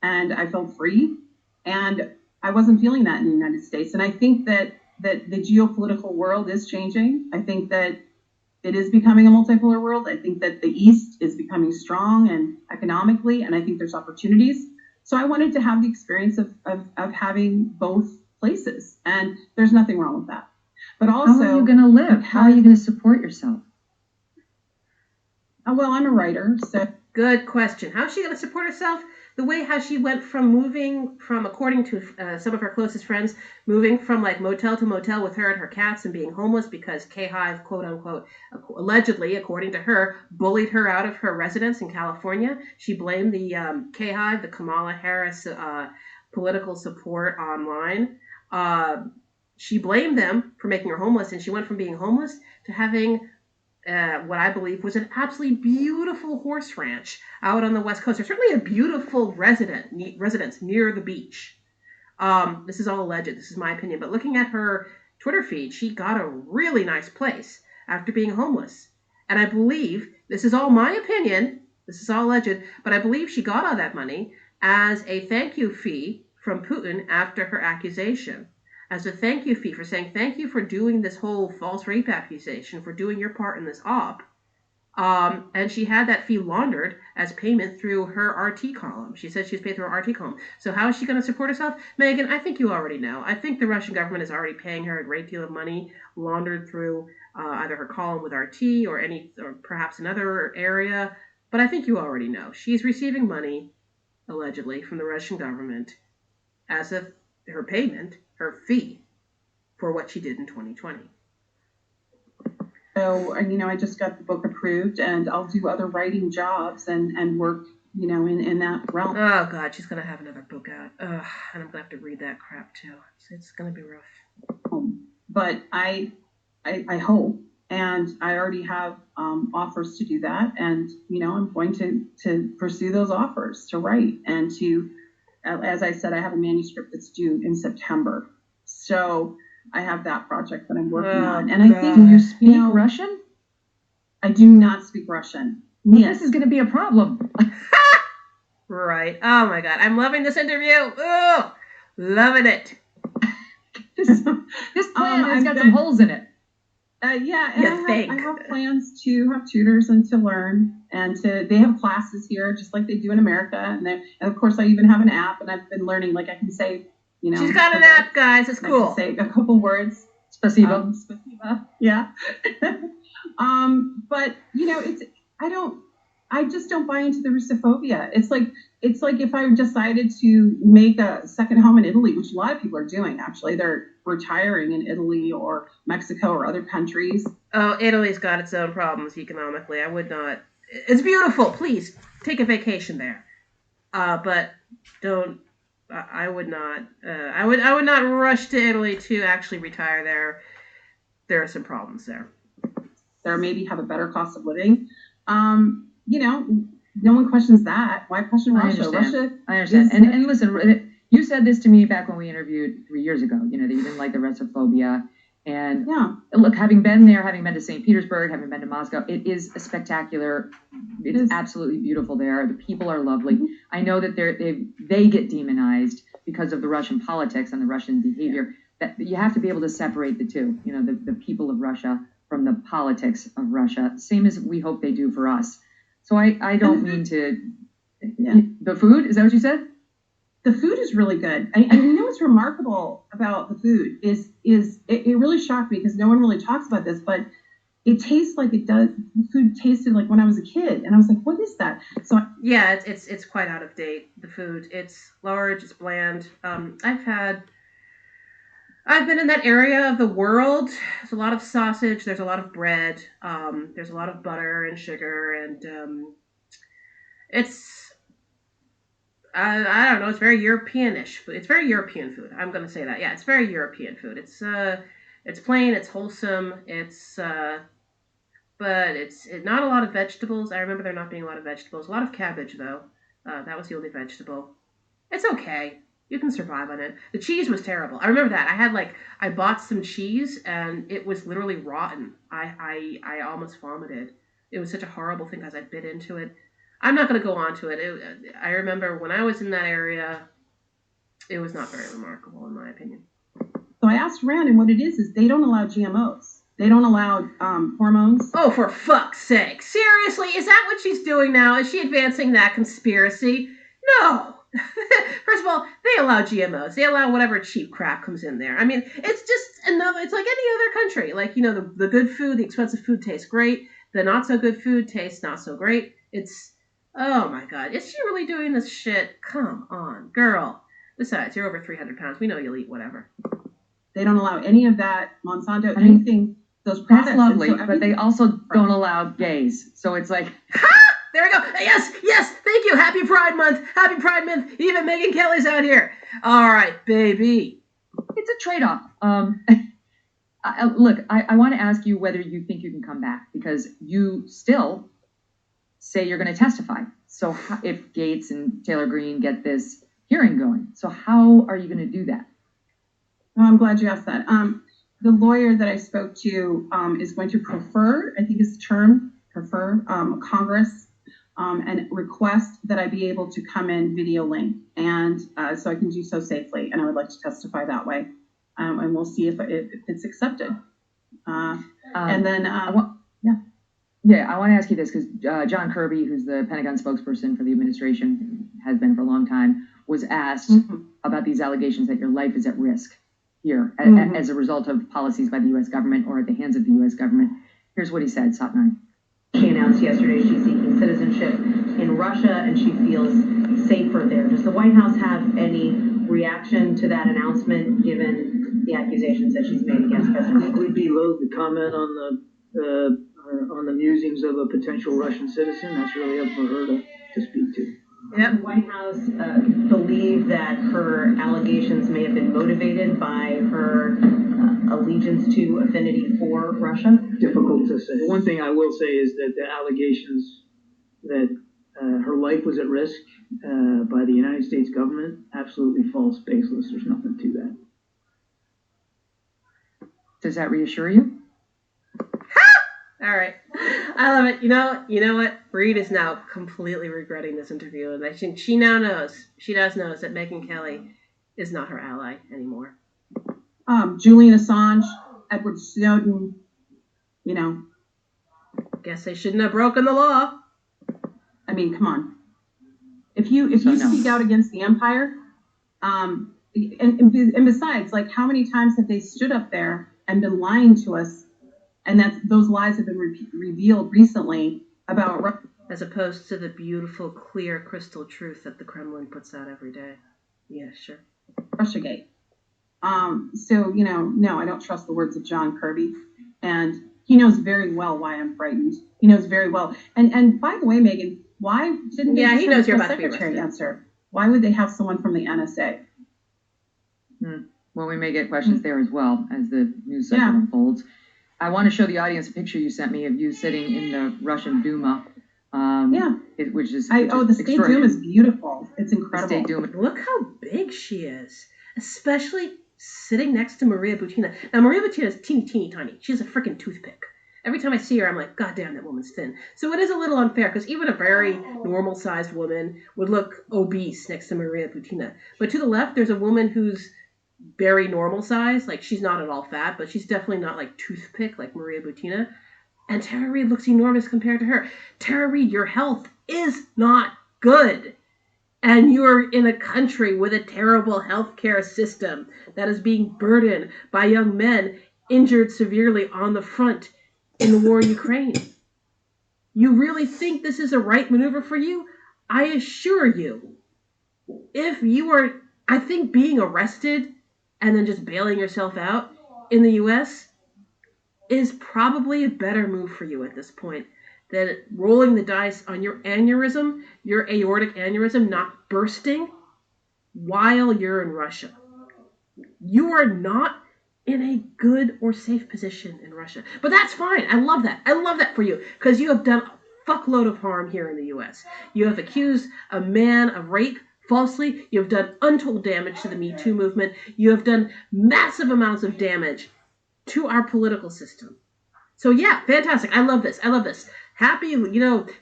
and I felt free, and I wasn't feeling that in the United States. And I think that the geopolitical world is changing. I think that it is becoming a multipolar world. I think that the East is becoming strong and economically, and I think there's opportunities. So I wanted to have the experience of having both places, and there's nothing wrong with that. But also, how are you going to live? How are you going to support yourself? Well, I'm a writer, so. Good question. How's she going to support herself? The way how she went from moving from, according to some of her closest friends, moving from like motel to motel with her and her cats and being homeless because K-Hive, quote unquote, allegedly, according to her, bullied her out of her residence in California. She blamed the K-Hive, the Kamala Harris political support online. She blamed them for making her homeless, and she went from being homeless to having what I believe was an absolutely beautiful horse ranch out on the West Coast. There's certainly a beautiful residence near the beach. This is all alleged. This is my opinion. But looking at her Twitter feed, she got a really nice place after being homeless. And I believe, this is all my opinion, this is all alleged, but I believe she got all that money as a thank you fee from Putin after her accusation. As a thank you fee for saying, thank you for doing this whole false rape accusation, for doing your part in this op. And she had that fee laundered as payment through her RT column. She said she was paid through her RT column. So how is she going to support herself? Megan, I think you already know. I think the Russian government is already paying her a great deal of money laundered through either her column with RT or perhaps another area. But I think you already know. She's receiving money, allegedly, from the Russian government as of her payment, her fee, for what she did in 2020. So, I just got the book approved, and I'll do other writing jobs and work, in that realm. Oh, God, she's going to have another book out. Ugh, and I'm going to have to read that crap, too. It's going to be rough. But I hope, and I already have offers to do that, and, I'm going to pursue those offers to write and to, as I said, I have a manuscript that's due in September. So I have that project that I'm working on. And I think, do you speak Russian? I do not speak Russian. Well, yes. This is going to be a problem. Right. Oh, my God. I'm loving this interview. Oh, loving it. This plan has got some holes in it. Yeah, and I have plans to have tutors and to learn, and they have classes here just like they do in America. And of course, I even have an app, and I've been learning, like I can say, she's got an app, guys. It's cool. Say a couple words. Spasibo. Spasiba. Yeah. But I just don't buy into the Russophobia. It's like if I decided to make a second home in Italy, which a lot of people are doing, actually. They're retiring in Italy or Mexico or other countries. Oh, Italy's got its own problems economically. I would not. It's beautiful. Please take a vacation there. But don't. I would not. I would not rush to Italy to actually retire there. There are some problems there. There maybe have a better cost of living. No one questions that. Why question Russia? I understand. And listen, you said this to me back when we interviewed 3 years ago. That you didn't like the Russophobia. And look, having been there, having been to St. Petersburg, having been to Moscow, it is a spectacular. It's absolutely beautiful there. The people are lovely. Mm-hmm. I know that they get demonized because of the Russian politics and the Russian behavior. That you have to be able to separate the two. The people of Russia from the politics of Russia, same as we hope they do for us. So I don't mean to. Yeah. The food, is that what you said? The food is really good. And what's remarkable about the food is it really shocked me because no one really talks about this, but it tastes like it does. The food tasted like when I was a kid, and I was like, "What is that?" So yeah, it's quite out of date. The food, it's large, it's bland. I've been in that area of the world. There's a lot of sausage. There's a lot of bread. There's a lot of butter and sugar, and it's. I don't know. It's very European-ish. It's very European food. I'm going to say that. Yeah, it's very European food. It's plain. It's wholesome. But it's not a lot of vegetables. I remember there not being a lot of vegetables. A lot of cabbage though. That was the only vegetable. It's okay. You can survive on it. The cheese was terrible. I remember that. I bought some cheese and it was literally rotten. I almost vomited. It was such a horrible thing because I bit into it. I'm not going to go on to it. I remember when I was in that area, it was not very remarkable in my opinion. So I asked Rand, and what it is they don't allow GMOs. They don't allow hormones. Oh, for fuck's sake. Seriously? Is that what she's doing now? Is she advancing that conspiracy? No. First of all, they allow GMOs. They allow whatever cheap crap comes in there. I mean, it's just it's like any other country. Like, the good food, the expensive food tastes great. The not so good food tastes not so great. Oh my God. Is she really doing this shit? Come on, girl. Besides, you're over 300 pounds. We know you'll eat whatever. They don't allow any of that Monsanto, anything, those products. That's lovely, but they also don't allow gays. So it's like... There we go. Yes. Thank you. Happy Pride Month. Happy Pride Month. Even Megan Kelly's out here. All right, baby. It's a trade-off. Look, I want to ask you whether you think you can come back because you still say you're going to testify. So if Gates and Taylor Greene get this hearing going, so how are you going to do that? Well, I'm glad you asked that. The lawyer that I spoke to is going to prefer, I think is the term, Congress, and request that I be able to come in video link, and so I can do so safely. And I would like to testify that way, and we'll see if it's accepted. And then, Yeah, I want to ask you this because John Kirby, who's the Pentagon spokesperson for the administration, has been for a long time, was asked about these allegations that your life is at risk here as a result of policies by the U.S. government or at the hands of the U.S. government. Here's what he said, SOT 9. She announced yesterday she's seeking citizenship in Russia and she feels safer there. Does the White House have any reaction to that announcement given the accusations that she's made against President Putin? We'd be loath to comment on the musings of a potential Russian citizen. That's really up for her to speak to. Does the White House believe that her allegations may have been motivated by her allegiance to affinity for Russia? Difficult to say. One thing I will say is that the allegations that her life was at risk by the United States government, absolutely false, baseless. There's nothing to that. Does that reassure you? All right. I love it. You know what? Reed is now completely regretting this interview, and I think she knows that Megyn Kelly is not her ally anymore. Julian Assange, Edward Snowden, Guess they shouldn't have broken the law. I mean, come on. If you speak out against the empire, and besides, like, how many times have they stood up there and been lying to us? And those lies have been revealed recently about, as opposed to the beautiful, clear, crystal truth that the Kremlin puts out every day. Yeah, sure. Russiagate. So, no, I don't trust the words of John Kirby. And he knows very well why I'm frightened. He knows very well. And by the way, Megan, why didn't they he knows you're about to be secretary answer? Why would they have someone from the NSA? Well, we may get questions there as well as the news cycle unfolds. I want to show the audience a picture you sent me of you sitting in the Russian Duma. The State Duma is beautiful. It's incredible. The State Duma. Look how big she is, especially sitting next to Maria Butina. Now, Maria Butina is teeny tiny. She's a freaking toothpick. Every time I see her, I'm like, God damn, that woman's thin. So it is a little unfair because even a very normal-sized woman would look obese next to Maria Butina. But to the left, there's a woman who's very normal size. Like, she's not at all fat, but she's definitely not like toothpick like Maria Butina. And Tara Reid looks enormous compared to her. Tara Reid, your health is not good. And you're in a country with a terrible healthcare system that is being burdened by young men injured severely on the front in the war in Ukraine. You really think this is a right maneuver for you? I assure you, if you are, I think being arrested and then just bailing yourself out in the U.S. is probably a better move for you at this point than rolling the dice on your aneurysm, your aortic aneurysm not bursting while you're in Russia. You are not in a good or safe position in Russia. But that's fine. I love that. I love that for you because you have done a fuckload of harm here in the U.S. You have accused a man of rape falsely. You have done untold damage to the Me Too movement. You have done massive amounts of damage to our political system. So yeah, fantastic. I love this. I love this. Happy,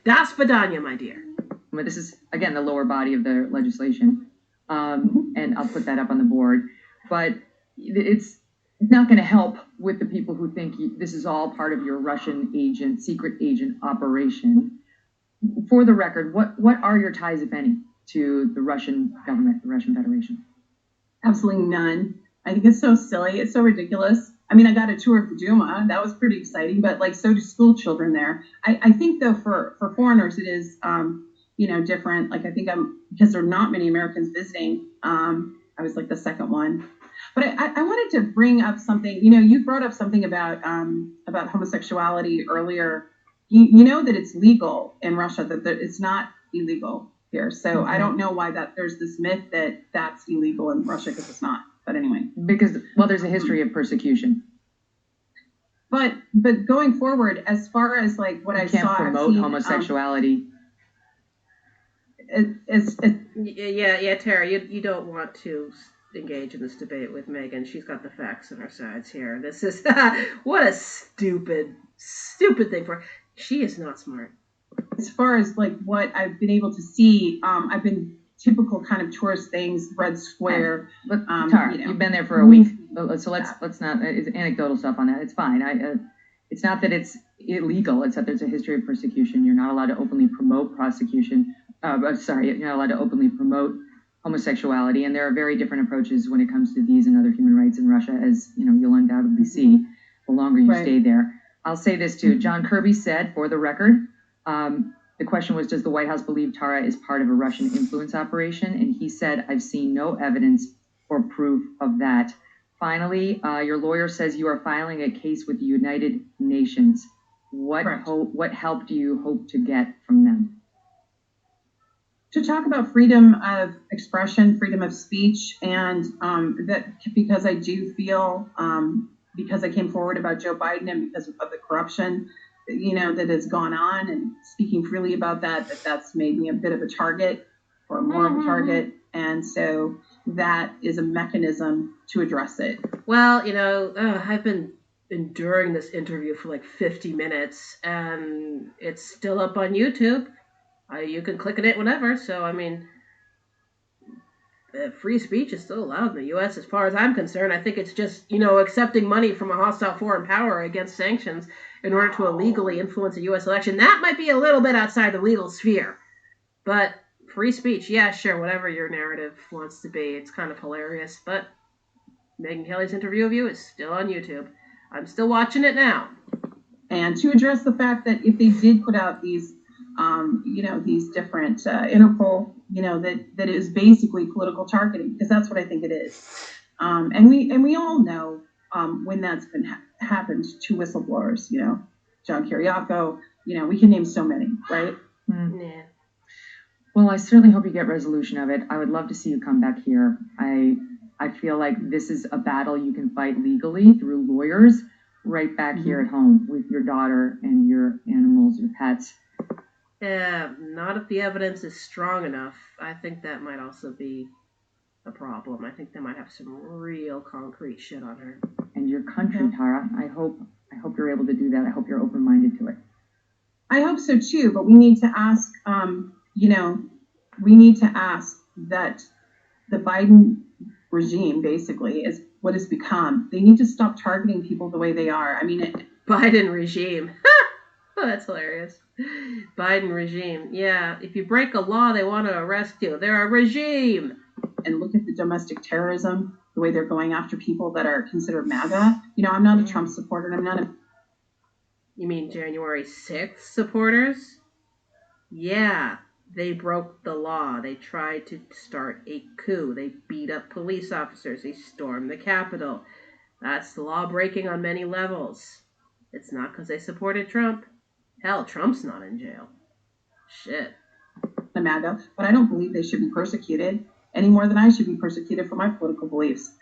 das Vidanya, my dear. But this is, again, the lower body of the legislation. And I'll put that up on the board. But it's not going to help with the people who think this is all part of your Russian agent, secret agent operation. For the record, what are your ties, if any, to the Russian government, the Russian Federation? Absolutely none. I think it's so silly. It's so ridiculous. I mean, I got a tour of the Duma. That was pretty exciting, but so do school children there. I think, though, for foreigners, it is, different. Like, I think because there are not many Americans visiting, I was like the second one. But I wanted to bring up something. You brought up something about homosexuality earlier. You know that it's legal in Russia, that it's not illegal here. So I don't know why there's this myth that that's illegal in Russia because it's not. But anyway. Because, there's a history of persecution. But going forward, as far as like what I saw, can't promote homosexuality. Yeah, Tara, you don't want to engage in this debate with Megan. She's got the facts on her sides here. This is what a stupid thing for her. She is not smart. As far as like what I've been able to see, I've been typical kind of tourist things, Red Square. But Tara, you've been there for a week, so let's not. It's anecdotal stuff on that. It's fine. It's not that it's illegal. It's that there's a history of persecution. You're not allowed to openly promote prosecution. You're not allowed to openly promote homosexuality. And there are very different approaches when it comes to these and other human rights in Russia, as you'll undoubtedly see the longer you stay there. I'll say this too. John Kirby said, for the record, the question was, does the White House believe Tara is part of a Russian influence operation? And he said, I've seen no evidence or proof of that. Finally, your lawyer says you are filing a case with the United Nations. What help do you hope to get from them? To talk about freedom of expression, freedom of speech, and that because I do feel, because I came forward about Joe Biden and because of the corruption, that has gone on, and speaking freely about that's made me a bit of a target, or more of a target, and so that is a mechanism to address it. Well, I've been enduring this interview for like 50 minutes, and it's still up on YouTube. You can click on it whenever. So, free speech is still allowed in the U.S. as far as I'm concerned. I think it's just, accepting money from a hostile foreign power against sanctions in order to illegally influence a U.S. election. That might be a little bit outside the legal sphere. But free speech, yeah, sure, whatever your narrative wants to be. It's kind of hilarious. But Megyn Kelly's interview of you is still on YouTube. I'm still watching it now. And to address the fact that if they did put out these these different Interpol, that is basically political targeting, because that's what I think it is. And we all know when that's been happened to whistleblowers. John Kiriakou. We can name so many, right? Yeah. Well, I certainly hope you get resolution of it. I would love to see you come back here. I feel like this is a battle you can fight legally through lawyers right back here at home with your daughter and your animals, your pets. Not if the evidence is strong enough. I think that might also be a problem. I think they might have some real concrete shit on her. And your country, Tara. I hope you're able to do that. I hope you're open-minded to it. I hope so too, but we need to ask, we need to ask that the Biden regime basically is what it's become. They need to stop targeting people the way they are. Biden regime. Oh, that's hilarious. Biden regime. Yeah, if you break a law, they want to arrest you. They're a regime. And look at the domestic terrorism, the way they're going after people that are considered MAGA. I'm not a Trump supporter. I'm not a... You mean January 6th supporters? Yeah, they broke the law. They tried to start a coup. They beat up police officers. They stormed the Capitol. That's law breaking on many levels. It's not because they supported Trump. Hell, Trump's not in jail. Shit. MAGA, but I don't believe they should be persecuted any more than I should be persecuted for my political beliefs.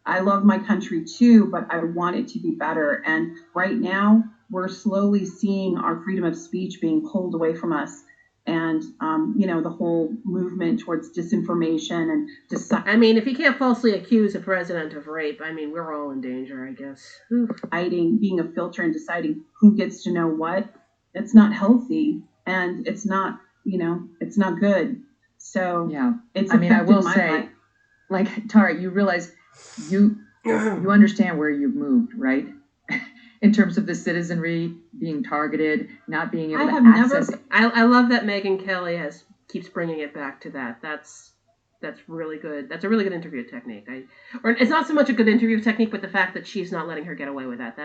I love my country too, but I want it to be better. And right now, we're slowly seeing our freedom of speech being pulled away from us. And, the whole movement towards disinformation and if you can't falsely accuse a president of rape, we're all in danger, I guess. Being a filter and deciding who gets to know what, it's not healthy, and it's not, it's not good. So yeah, it's I will say, life. Like, Tara, you realize you understand where you've moved, right? In terms of the citizenry being targeted, not being able to access. I love that Megyn Kelly keeps bringing it back to that. That's really good. That's a really good interview technique. Or it's not so much a good interview technique, but the fact that she's not letting her get away with that.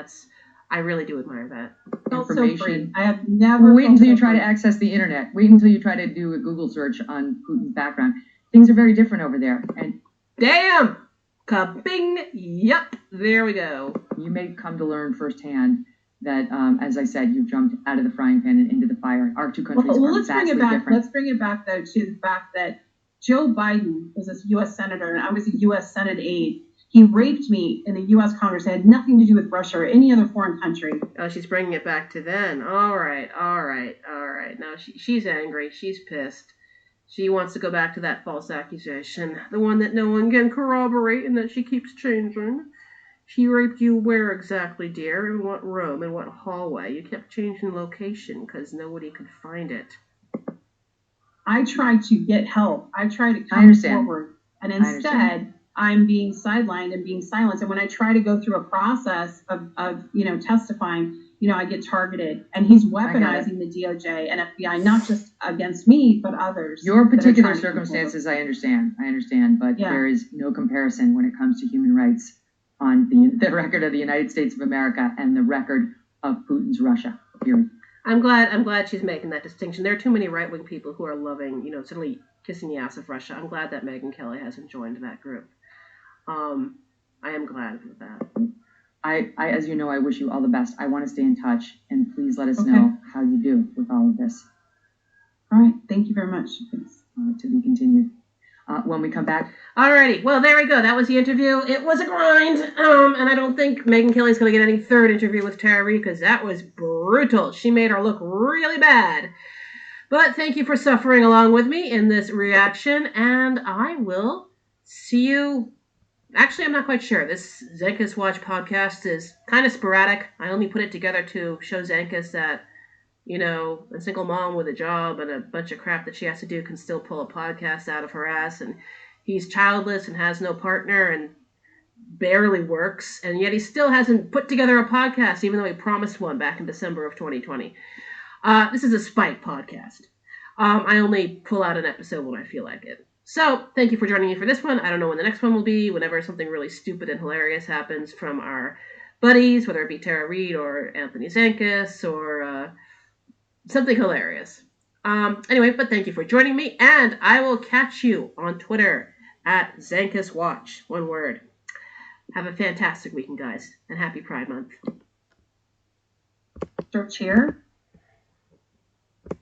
I really do admire that. Information. I have never. Wait until you try to access the internet. Wait until you try to do a Google search on Putin's background. Things are very different over there. And damn. Ka-bing! Yup, there we go. You may come to learn firsthand that, as I said, you've jumped out of the frying pan and into the fire. Our two countries are vastly different. Let's bring it back, though, to the fact that Joe Biden was a U.S. senator, and I was a U.S. Senate aide. He raped me in the U.S. Congress. It had nothing to do with Russia or any other foreign country. Oh, she's bringing it back to then. All right. Now she's angry. She's pissed. She wants to go back to that false accusation, the one that no one can corroborate and that she keeps changing. She raped you where exactly, dear? In what room? In what hallway? You kept changing location because nobody could find it. I tried to get help. I tried to come forward. And instead, I'm being sidelined and being silenced. And when I try to go through a process of testifying, I get targeted, and he's weaponizing the DOJ and FBI, not just against me, but others. Your particular that are trying to circumstances, I understand, but Yeah. there is no comparison when it comes to human rights on the record of the United States of America and the record of Putin's Russia. Period. I'm glad she's making that distinction. There are too many right-wing people who are loving, certainly kissing the ass of Russia. I'm glad that Megyn Kelly hasn't joined that group. I am glad of that. I, as you know, I wish you all the best. I want to stay in touch, and please let us Okay. know how you do with all of this. All right. Thank you very much. Thanks. To be continued. When we come back. Alrighty, well, there we go. That was the interview. It was a grind, and I don't think Megyn Kelly's going to get any third interview with Tara Reid, because that was brutal. She made her look really bad. But thank you for suffering along with me in this reaction, and I will see you. Actually, I'm not quite sure. This Zenkus Watch podcast is kind of sporadic. I only put it together to show Zenkus that, a single mom with a job and a bunch of crap that she has to do can still pull a podcast out of her ass. And he's childless and has no partner and barely works. And yet he still hasn't put together a podcast, even though he promised one back in December of 2020. This is a spite podcast. I only pull out an episode when I feel like it. So thank you for joining me for this one. I don't know when the next one will be, whenever something really stupid and hilarious happens from our buddies, whether it be Tara Reid or Anthony Zenkus or something hilarious. Anyway, but thank you for joining me, and I will catch you on Twitter at Zenkus Watch. One word. Have a fantastic weekend, guys, and happy Pride Month. Search here.